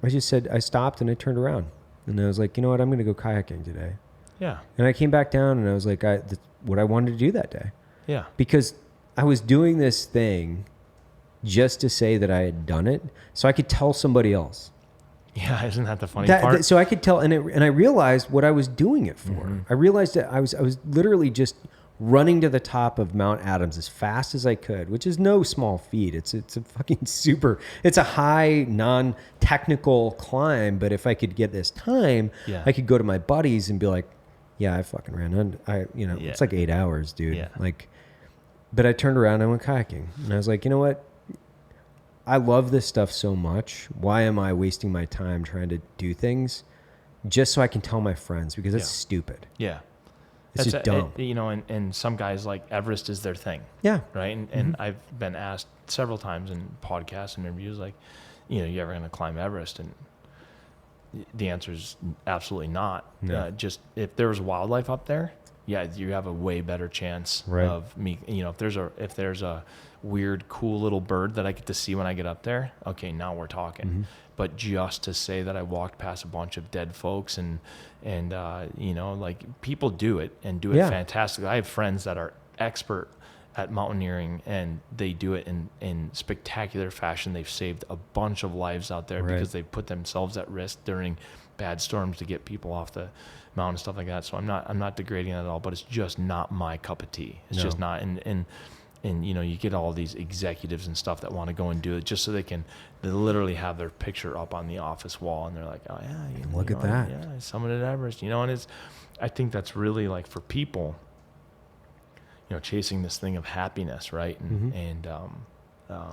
[SPEAKER 2] I just said, I stopped and I turned around and I was like, you know what? I'm going to go kayaking today.
[SPEAKER 3] Yeah.
[SPEAKER 2] And I came back down and I was like, what I wanted to do that day.
[SPEAKER 3] Yeah.
[SPEAKER 2] Because I was doing this thing just to say that I had done it so I could tell somebody else.
[SPEAKER 3] Yeah. Isn't that the funny part?
[SPEAKER 2] So I could tell, and I realized what I was doing it for. Mm-hmm. I realized that I was literally just running to the top of Mount Adams as fast as I could, which is no small feat. It's a fucking it's a high non-technical climb. But if I could get this time, I could go to my buddies and be like, yeah, I fucking ran. It's like 8 hours, dude. Yeah. But I turned around and I went kayaking and I was like, you know what? I love this stuff so much. Why am I wasting my time trying to do things just so I can tell my friends? Because it's stupid.
[SPEAKER 3] Yeah.
[SPEAKER 2] It's just dumb.
[SPEAKER 3] And some guys, like, Everest is their thing.
[SPEAKER 2] Yeah.
[SPEAKER 3] Right? And
[SPEAKER 2] mm-hmm.
[SPEAKER 3] I've been asked several times in podcasts and interviews, like, you ever going to climb Everest? And the answer is absolutely not.
[SPEAKER 2] No.
[SPEAKER 3] Just if there was wildlife up there, yeah, you have a way better chance of me. If there's a weird, cool little bird that I get to see when I get up there, okay, now we're talking. Mm-hmm. But just to say that I walked past a bunch of dead folks and people do it and do it fantastically. I have friends that are expert at mountaineering and they do it in spectacular fashion. They've saved a bunch of lives out there because they've put themselves at risk during bad storms to get people off the mountain and stuff like that. So I'm not degrading it at all, but it's just not my cup of tea. It's just not. And you get all these executives and stuff that want to go and do it just so they literally have their picture up on the office wall and they're like, oh yeah,
[SPEAKER 2] look at that.
[SPEAKER 3] Yeah, I summited Everest, and I think that's really like for people, chasing this thing of happiness, right? And, mm-hmm.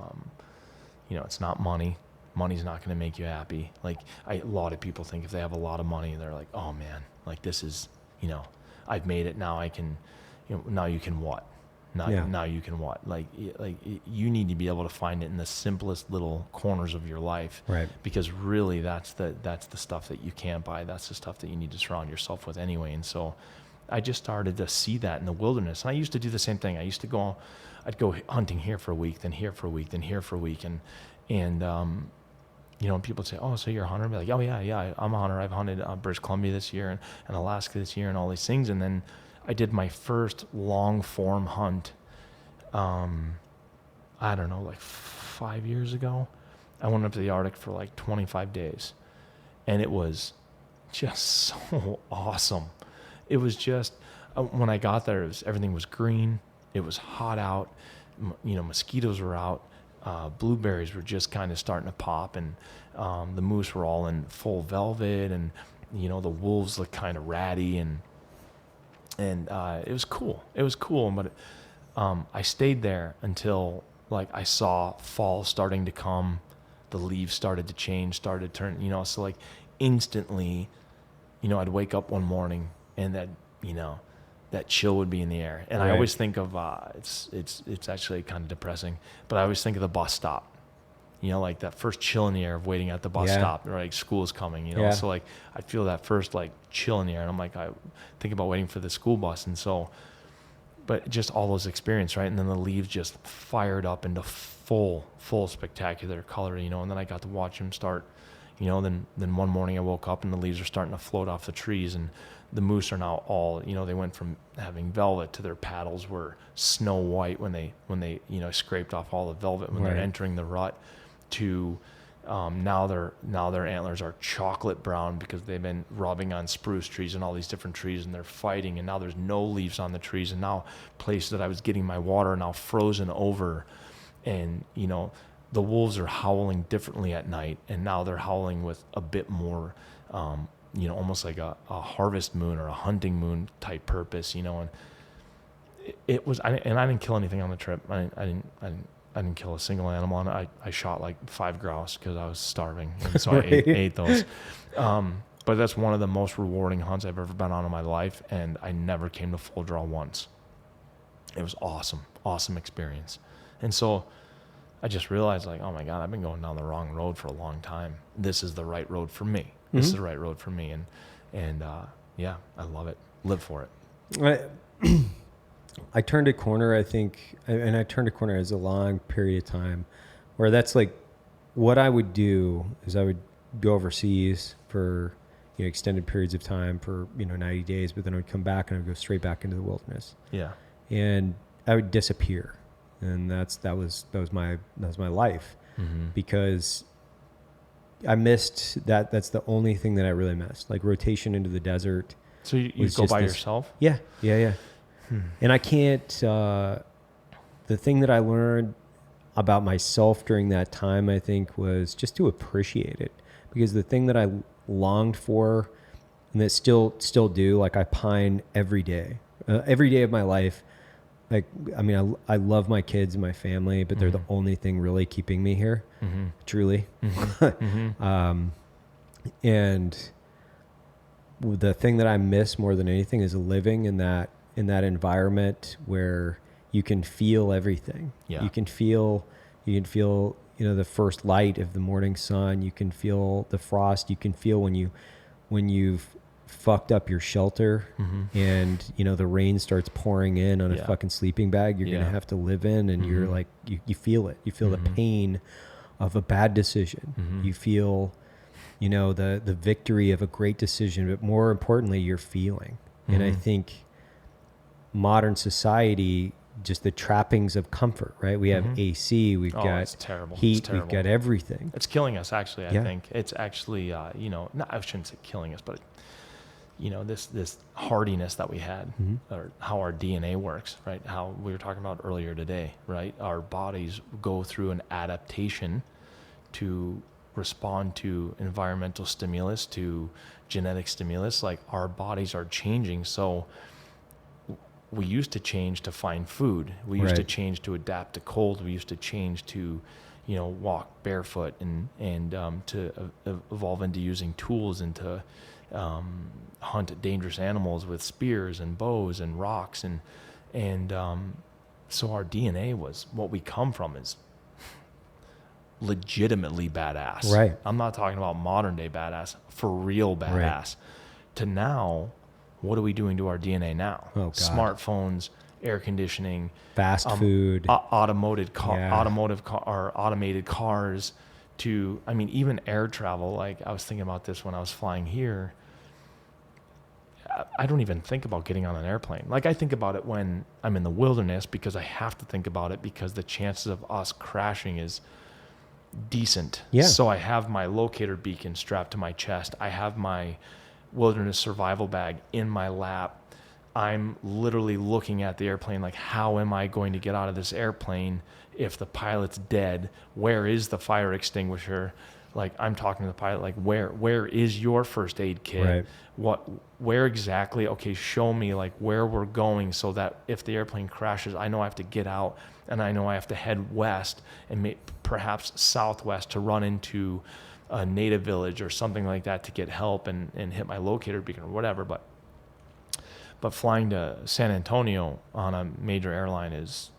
[SPEAKER 3] and it's not money. Money's not going to make you happy. Like a lot of people think if they have a lot of money, they're like, oh man, like this is, I've made it. Now I can, now you can what? Now you can what? Like you need to be able to find it in the simplest little corners of your life,
[SPEAKER 2] right?
[SPEAKER 3] Because really, that's the stuff that you can't buy. That's the stuff that you need to surround yourself with anyway. And so, I just started to see that in the wilderness. And I used to do the same thing. I'd go hunting here for a week, then here for a week, then here for a week, and people would say, oh, so you're a hunter? I'd be like, oh yeah, I'm a hunter. I've hunted British Columbia this year and Alaska this year and all these things, and then I did my first long form hunt, I don't know, like 5 years ago. I went up to the Arctic for like 25 days and it was just so awesome. It was just, when I got there, everything was green. It was hot out, mosquitoes were out, blueberries were just kind of starting to pop, and the moose were all in full velvet, and, the wolves looked kind of ratty, and it was cool. But I stayed there until like I saw fall starting to come, the leaves started to change, started to turn, so like instantly, I'd wake up one morning and that chill would be in the air. And I always think of, it's actually kind of depressing, but I always think of the bus stop, like that first chill in the air of waiting at the bus stop, or like school is coming, so like I feel that first like chill in the air, and I'm like, I think about waiting for the school bus. And so, but just all those experiences, right? And then the leaves just fired up into full spectacular color, and then I got to watch them start, then one morning I woke up and the leaves are starting to float off the trees, and the moose are now all, they went from having velvet to their paddles were snow white when they scraped off all the velvet when they're entering the rut, to now their antlers are chocolate brown because they've been rubbing on spruce trees and all these different trees, and they're fighting, and now there's no leaves on the trees, and now places that I was getting my water are now frozen over, and the wolves are howling differently at night, and now they're howling with a bit more almost like a harvest moon or a hunting moon type purpose, and it was, I didn't kill anything on the trip. I didn't kill a single animal, and I shot like 5 grouse because I was starving, and so I ate those. But that's one of the most rewarding hunts I've ever been on in my life, and I never came to full draw once. It was awesome experience. And so I just realized, like, oh my God, I've been going down the wrong road for a long time. This is the right road for me. This is the right road for me, and yeah, I love it. Live for it.
[SPEAKER 2] I turned a corner, I think, and I turned a corner as a long period of time, where that's like what I would do is I would go overseas for extended periods of time for 90 days, but then I would come back and I would go straight back into the wilderness.
[SPEAKER 3] Yeah,
[SPEAKER 2] and I would disappear, and that was my life, because I missed that. That's the only thing that I really missed, like rotation into the desert.
[SPEAKER 3] So you go by yourself?
[SPEAKER 2] Yeah. And I can't, the thing that I learned about myself during that time, I think, was just to appreciate it, because the thing that I longed for, and that still do, like I pine every day of my life. Like, I mean, I love my kids and my family, but they're the only thing really keeping me here, truly. And the thing that I miss more than anything is living in that environment where you can feel everything. Yeah. You can feel, the first light of the morning sun. You can feel the frost. You can feel when you've fucked up your shelter, and the rain starts pouring in on a fucking sleeping bag you're gonna have to live in, and you're like, you feel it. You feel the pain of a bad decision. You feel the victory of a great decision, but more importantly, you're feeling. And I think modern society, just the trappings of comfort, right? We have AC, we've got
[SPEAKER 3] it's terrible.
[SPEAKER 2] heat,
[SPEAKER 3] it's terrible.
[SPEAKER 2] We've got everything.
[SPEAKER 3] It's killing us, actually. I think it's actually, I shouldn't say killing us, but this hardiness that we had, or how our DNA works, right? How we were talking about earlier today, right? Our bodies go through an adaptation to respond to environmental stimulus, to genetic stimulus. Like, our bodies are changing. So we used to change to find food. We used to change to adapt to cold. We used to change to, walk barefoot, and to evolve into using tools, and to hunt dangerous animals with spears and bows and rocks, and so our DNA was, what we come from is legitimately badass.
[SPEAKER 2] Right.
[SPEAKER 3] I'm not talking about modern day badass, for real badass. Right. To now, what are we doing to our DNA now?
[SPEAKER 2] Oh, God.
[SPEAKER 3] Smartphones, air conditioning,
[SPEAKER 2] fast food,
[SPEAKER 3] automated cars, to, I mean, even air travel. Like, I was thinking about this when I was flying here. I don't even think about getting on an airplane. Like, I think about it when I'm in the wilderness, because I have to think about it, because the chances of us crashing is decent. Yeah. So I have my locator beacon strapped to my chest. I have my wilderness survival bag in my lap. I'm literally looking at the airplane like, how am I going to get out of this airplane if the pilot's dead? Where is the fire extinguisher? like I'm talking to the pilot, like where is your first aid kit?
[SPEAKER 2] Right.
[SPEAKER 3] Where exactly? Okay, show me like where we're going so that if the airplane crashes, I know I have to get out and I know I have to head west and perhaps southwest to run into a native village or something like that to get help and hit my locator beacon or whatever. But flying to San Antonio on a major airline is,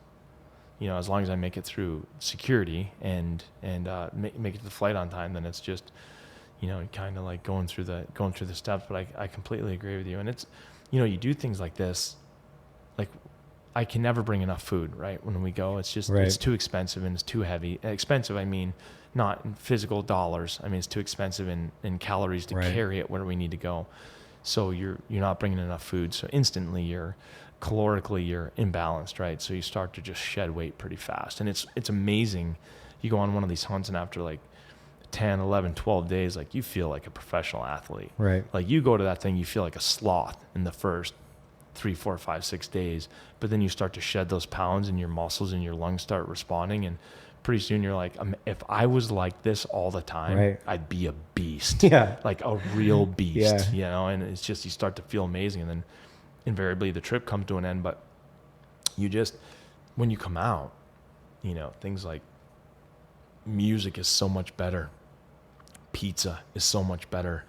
[SPEAKER 3] as long as I make it through security and make it to the flight on time, then it's just, kind of like going through the steps. But I completely agree with you. And it's, you do things like this, like I can never bring enough food, right? When we go, it's just, it's too expensive and it's too heavy. Expensive, I mean, not in physical dollars. I mean, it's too expensive in calories to carry it where we need to go. So you're not bringing enough food. So instantly you're imbalanced, right? So you start to just shed weight pretty fast. And it's amazing. You go on one of these hunts and after like 10, 11, 12 days, like you feel like a professional athlete.
[SPEAKER 2] Right.
[SPEAKER 3] Like you go to that thing, you feel like a sloth in the first 3, 4, 5, 6 days. But then you start to shed those pounds and your muscles and your lungs start responding. And pretty soon you're like, if I was like this all the time, I'd be a beast.
[SPEAKER 2] Yeah.
[SPEAKER 3] Like a real beast, and it's just, you start to feel amazing. And then invariably the trip comes to an end, but you just, when you come out, things like music is so much better. Pizza is so much better.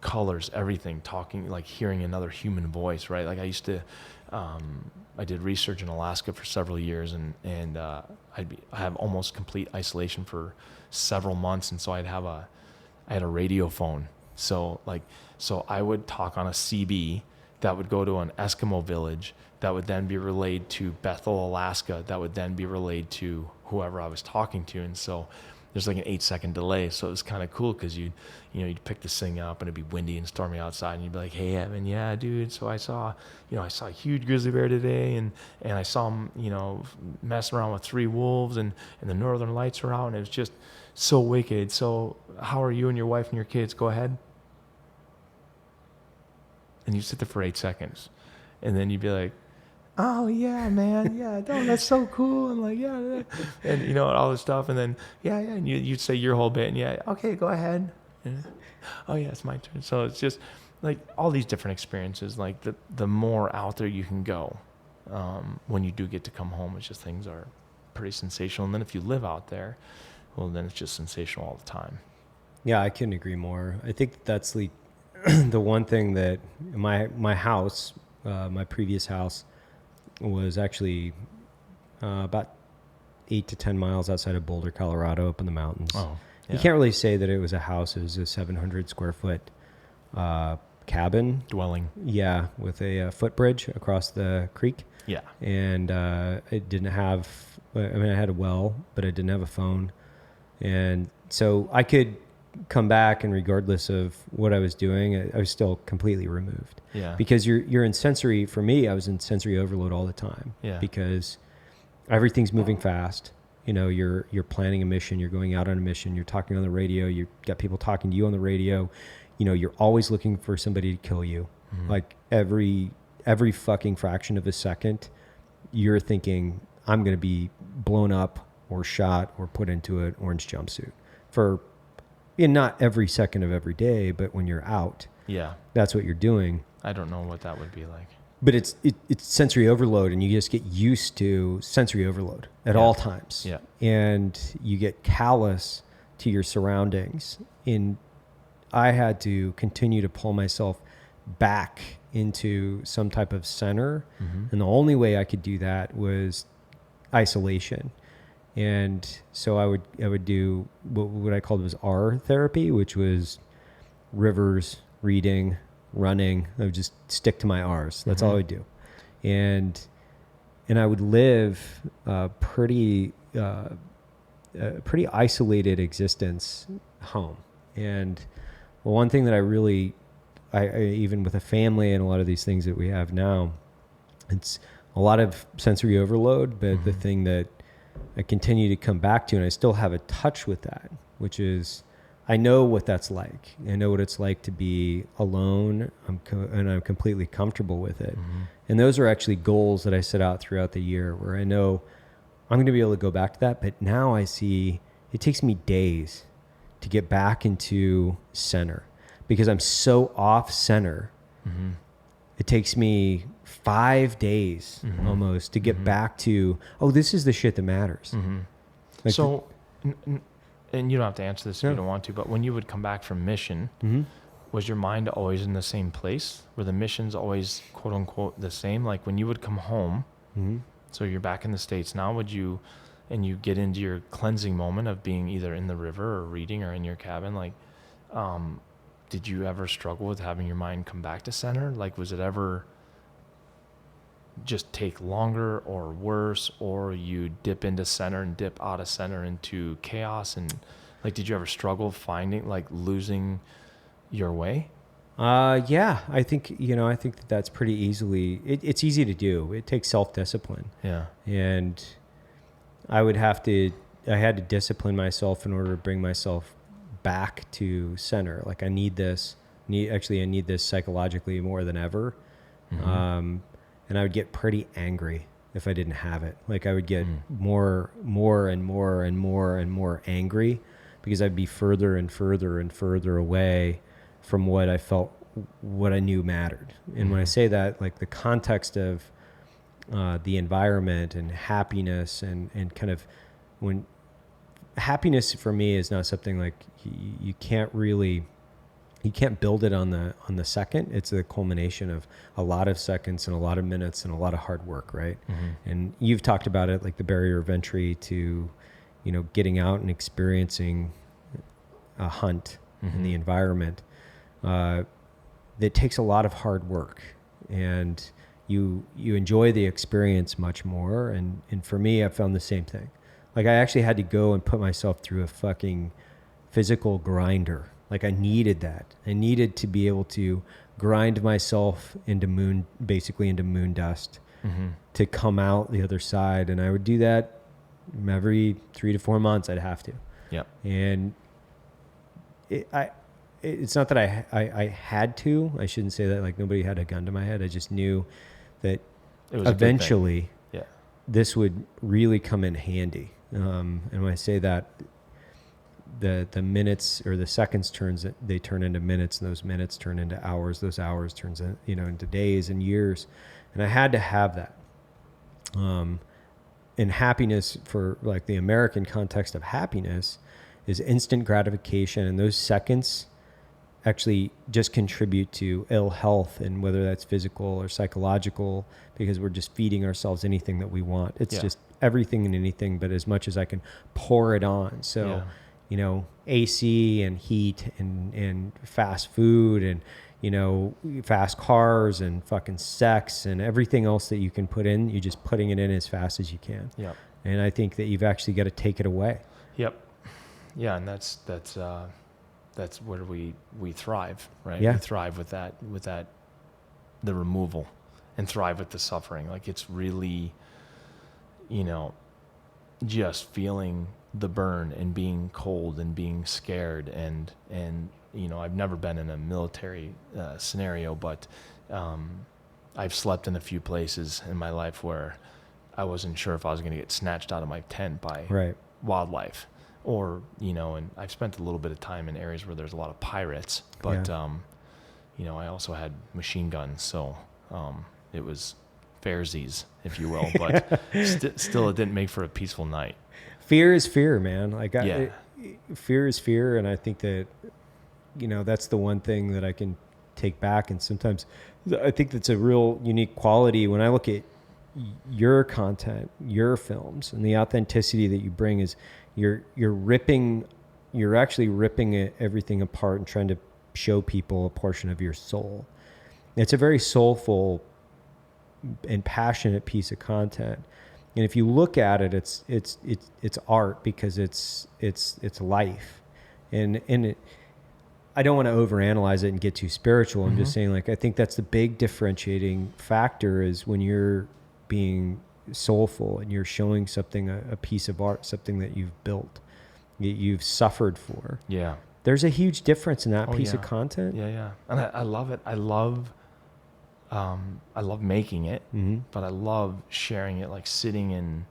[SPEAKER 3] Colors, everything, talking, like hearing another human voice, right? Like I used to, I did research in Alaska for several years and I have almost complete isolation for several months. And so I had a radio phone. So I would talk on a CB that would go to an Eskimo village that would then be relayed to Bethel, Alaska, that would then be relayed to whoever I was talking to. And so there's like an 8-second delay. So it was kind of cool because you'd pick this thing up and it'd be windy and stormy outside and you'd be like, hey, Evan, yeah, dude. So I saw a huge grizzly bear today and I saw him, messing around with 3 wolves and the northern lights were out and it was just so wicked. So how are you and your wife and your kids? Go ahead. And you sit there for 8 seconds and then you'd be like, oh yeah, man, yeah, that's so cool. And like, yeah, and all this stuff. And then, and you'd say your whole bit and okay, go ahead. And, oh yeah, it's my turn. So it's just like all these different experiences, like the more out there you can go, when you do get to come home, it's just things are pretty sensational. And then if you live out there, well, then it's just sensational all the time.
[SPEAKER 2] Yeah, I couldn't agree more. I think that's the one thing that my house, my previous house, was actually about 8 to 10 miles outside of Boulder, Colorado, up in the mountains.
[SPEAKER 3] Oh, yeah.
[SPEAKER 2] You can't really say that it was a house. It was a 700 square foot cabin.
[SPEAKER 3] Dwelling.
[SPEAKER 2] Yeah, with a footbridge across the creek.
[SPEAKER 3] Yeah.
[SPEAKER 2] And it didn't have, I had a well, but it didn't have a phone. And so I could come back and regardless of what I was doing, I was still completely removed.
[SPEAKER 3] Yeah.
[SPEAKER 2] Because you're in sensory, for me, I was in sensory overload all the time.
[SPEAKER 3] Yeah.
[SPEAKER 2] Because everything's moving fast. You're planning a mission, you're going out on a mission, you're talking on the radio, you've got people talking to you on the radio. You're always looking for somebody to kill you. Mm-hmm. Like every fucking fraction of a second, you're thinking, I'm going to be blown up or shot or put into an orange jumpsuit for not every second of every day, but when you're out, that's what you're doing.
[SPEAKER 3] I don't know what that would be like.
[SPEAKER 2] But it's sensory overload, and you just get used to sensory overload at all times.
[SPEAKER 3] Yeah.
[SPEAKER 2] And you get callous to your surroundings. And I had to continue to pull myself back into some type of center. Mm-hmm. And the only way I could do that was isolation. And so I would do what I called was R therapy, which was rivers, reading, running. I would just stick to my R's. That's all I would do. And I would live a pretty isolated existence home. And one thing that I even with a family and a lot of these things that we have now, it's a lot of sensory overload, but the thing that I continue to come back to, and I still have a touch with that, which is I know what that's like. I know what it's like to be alone, and I'm completely comfortable with it. Mm-hmm. And those are actually goals that I set out throughout the year where I know I'm going to be able to go back to that. But now I see it takes me days to get back into center because I'm so off center. Mm-hmm. It takes me 5 days almost to get back to, oh, this is the shit that matters. Mm-hmm. Like
[SPEAKER 3] so, and you don't have to answer this if you don't want to, but when you would come back from mission, was your mind always in the same place? Were the missions always, quote unquote, the same? Like when you would come home, so you're back in the States now, and you get into your cleansing moment of being either in the river or reading or in your cabin, like, did you ever struggle with having your mind come back to center? Like, was it ever just take longer or worse, or you dip into center and dip out of center into chaos? And like, did you ever struggle finding, like, losing your way?
[SPEAKER 2] Yeah, I think, I think that's pretty easily, it's easy to do. It takes self-discipline. Yeah. And I had to discipline myself in order to bring myself back to center. Like I need this psychologically more than ever. And I would get pretty angry if I didn't have it. Like I would get more and more angry because I'd be further and further and further away from what I knew mattered. And when I say that, like the context of the environment and happiness and kind of when happiness for me is not something like you can't build it on the second. It's a culmination of a lot of seconds and a lot of minutes and a lot of hard work, right? And you've talked about it, like the barrier of entry to, getting out and experiencing a hunt in the environment. That takes a lot of hard work, and you enjoy the experience much more. And for me, I found the same thing. Like I actually had to go and put myself through a fucking physical grinder. Like I needed that. I needed to be able to grind myself into moon dust to come out the other side. And I would do that every 3 to 4 months. I'd have to. Yep. And it's not that I had to. I shouldn't say that. Like nobody had a gun to my head. I just knew that eventually this would really come in handy. And when I say that, the minutes or the seconds they turn into minutes, and those minutes turn into hours. Those hours turns into days and years. And I had to have that. And happiness, for like the American context of happiness, is instant gratification, and those seconds actually just contribute to ill health, and whether that's physical or psychological, because we're just feeding ourselves anything that we want. It's just everything and anything, but as much as I can pour it on. So, AC and heat and fast food and, fast cars and fucking sex and everything else that you can put in, you're just putting it in as fast as you can. Yep. And I think that you've actually got to take it away. Yep.
[SPEAKER 3] Yeah. And that's where we thrive, right? Yeah. We thrive with that, the removal, and thrive with the suffering. Like it's really, just feeling the burn and being cold and being scared. And I've never been in a military scenario, but I've slept in a few places in my life where I wasn't sure if I was going to get snatched out of my tent by wildlife. Or, and I've spent a little bit of time in areas where there's a lot of pirates, but, I also had machine guns. So it was fairsies, if you will, but still it didn't make for a peaceful night.
[SPEAKER 2] Fear is fear, man. Like fear is fear. And I think that, that's the one thing that I can take back. And sometimes I think that's a real unique quality when I look at your content, your films, and the authenticity that you bring is you're actually ripping everything apart and trying to show people a portion of your soul. It's a very soulful and passionate piece of content. And if you look at it, it's art because it's life. And I don't want to overanalyze it and get too spiritual. I'm just saying, like, I think that's the big differentiating factor is when you're being soulful and you're showing something, a piece of art, something that you've built, you've suffered for. Yeah. There's a huge difference in that piece of content.
[SPEAKER 3] Yeah, yeah. And I love it. I love making it, but I love sharing it, like sitting in,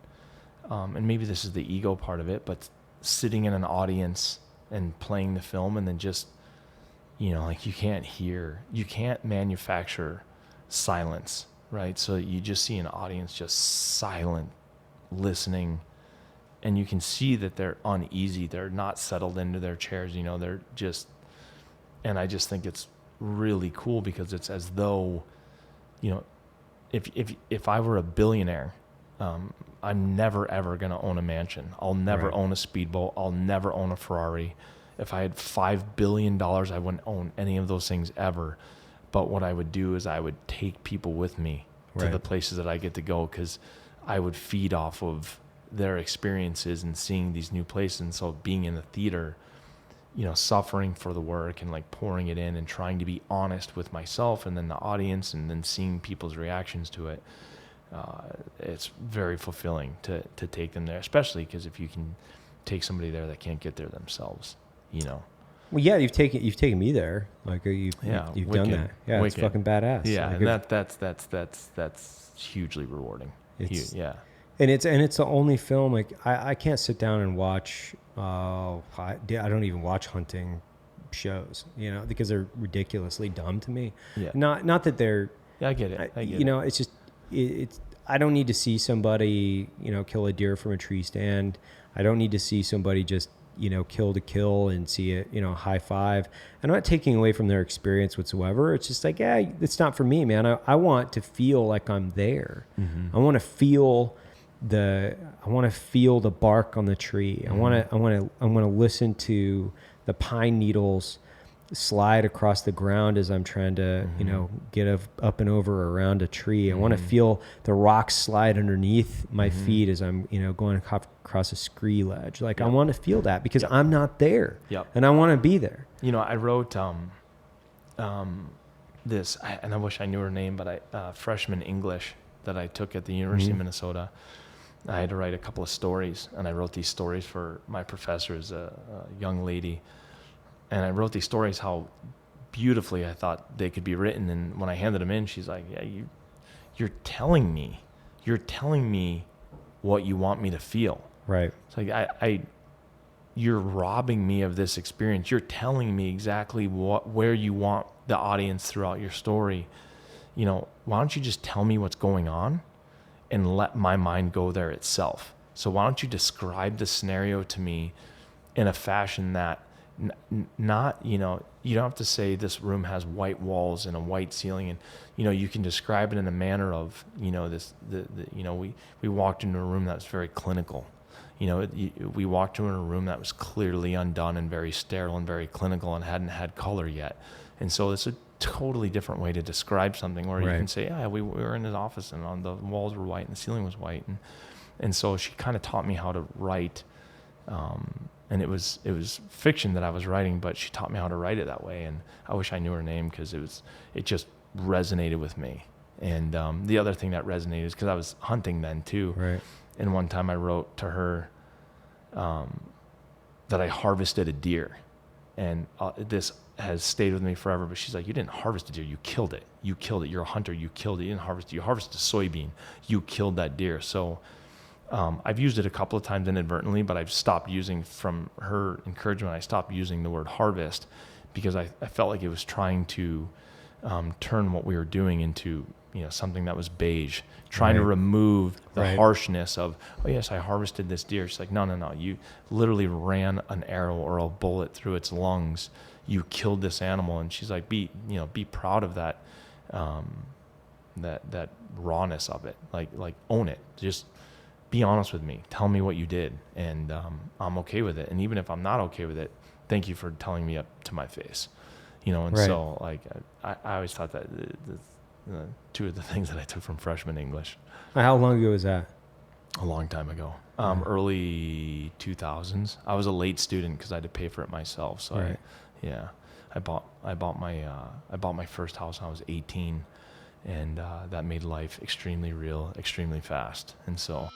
[SPEAKER 3] and maybe this is the ego part of it, but sitting in an audience and playing the film, and then just, like you can't manufacture silence, right? So you just see an audience just silent, listening, and you can see that they're uneasy. They're not settled into their chairs, they're just, and I just think it's really cool because it's as though, if I were a billionaire, I'm never ever going to own a mansion. I'll never own a speedboat. I'll never own a Ferrari. If I had $5 billion, I wouldn't own any of those things ever. But what I would do is I would take people with me to the places that I get to go, because I would feed off of their experiences and seeing these new places. And so being in the theater, suffering for the work and like pouring it in and trying to be honest with myself and then the audience, and then seeing people's reactions to it, it's very fulfilling to take them there, especially because if you can take somebody there that can't get there themselves, Well,
[SPEAKER 2] yeah, you've taken me there. Like you've
[SPEAKER 3] wicked,
[SPEAKER 2] done that. Yeah, wicked. It's fucking badass.
[SPEAKER 3] Yeah,
[SPEAKER 2] like
[SPEAKER 3] and that's hugely rewarding. Yeah.
[SPEAKER 2] And it's the only film, like I can't sit down and watch. I don't even watch hunting shows, because they're ridiculously dumb to me. Yeah. Not that they're.
[SPEAKER 3] Yeah, I get it.
[SPEAKER 2] It's just it's. I don't need to see somebody kill a deer from a tree stand. I don't need to see somebody just kill to kill and see it high five. I'm not taking away from their experience whatsoever. It's just like, yeah, it's not for me, man. I want to feel like I'm there. Mm-hmm. I want to feel the bark on the tree. Mm-hmm. I want to listen to the pine needles slide across the ground as I'm trying to, get up and over around a tree. I want to feel the rocks slide underneath my feet as I'm, going across a scree ledge. Like I want to feel that because I'm not there, and I want to be there.
[SPEAKER 3] I wrote this, and I wish I knew her name, but freshman English that I took at the University of Minnesota. I had to write a couple of stories, and I wrote these stories for my professors, a young lady. And I wrote these stories how beautifully I thought they could be written. And when I handed them in, she's like, yeah, you're telling me what you want me to feel.
[SPEAKER 2] Right.
[SPEAKER 3] It's like, you're robbing me of this experience. You're telling me exactly where you want the audience throughout your story. Why don't you just tell me what's going on and let my mind go there itself? So why don't you describe the scenario to me in a fashion that not, you don't have to say this room has white walls and a white ceiling, and, you can describe it in a manner of, we walked into a room that was very clinical. We walked into a room that was clearly undone and very sterile and very clinical and hadn't had color yet. And so it's a totally different way to describe something where you can say, yeah, we were in his office and on the walls were white and the ceiling was white. And so she kind of taught me how to write, and it was fiction that I was writing, but she taught me how to write it that way. And I wish I knew her name because it just resonated with me. And the other thing that resonated is because I was hunting then too.
[SPEAKER 2] Right.
[SPEAKER 3] And one time I wrote to her that I harvested a deer, and this has stayed with me forever. But she's like, you didn't harvest a deer, you killed it. You killed it. You're a hunter. You killed it. You didn't harvest it. You harvested a soybean. You killed that deer. So. I've used it a couple of times inadvertently, but I've stopped using, from her encouragement, I stopped using the word harvest because I felt like it was trying to turn what we were doing into, something that was beige, trying to remove the harshness of, oh yes, I harvested this deer. She's like, no, you literally ran an arrow or a bullet through its lungs. You killed this animal. And she's like, be proud of that, that rawness of it. Like own it. Just be honest with me. Tell me what you did, and I'm okay with it. And even if I'm not okay with it, thank you for telling me up to my face, And so, like, I always thought that the two of the things that I took from freshman English.
[SPEAKER 2] How long ago was that?
[SPEAKER 3] A long time ago, early 2000s. I was a late student because I had to pay for it myself. So I bought my first house when I was 18. And that made life extremely real, extremely fast. And so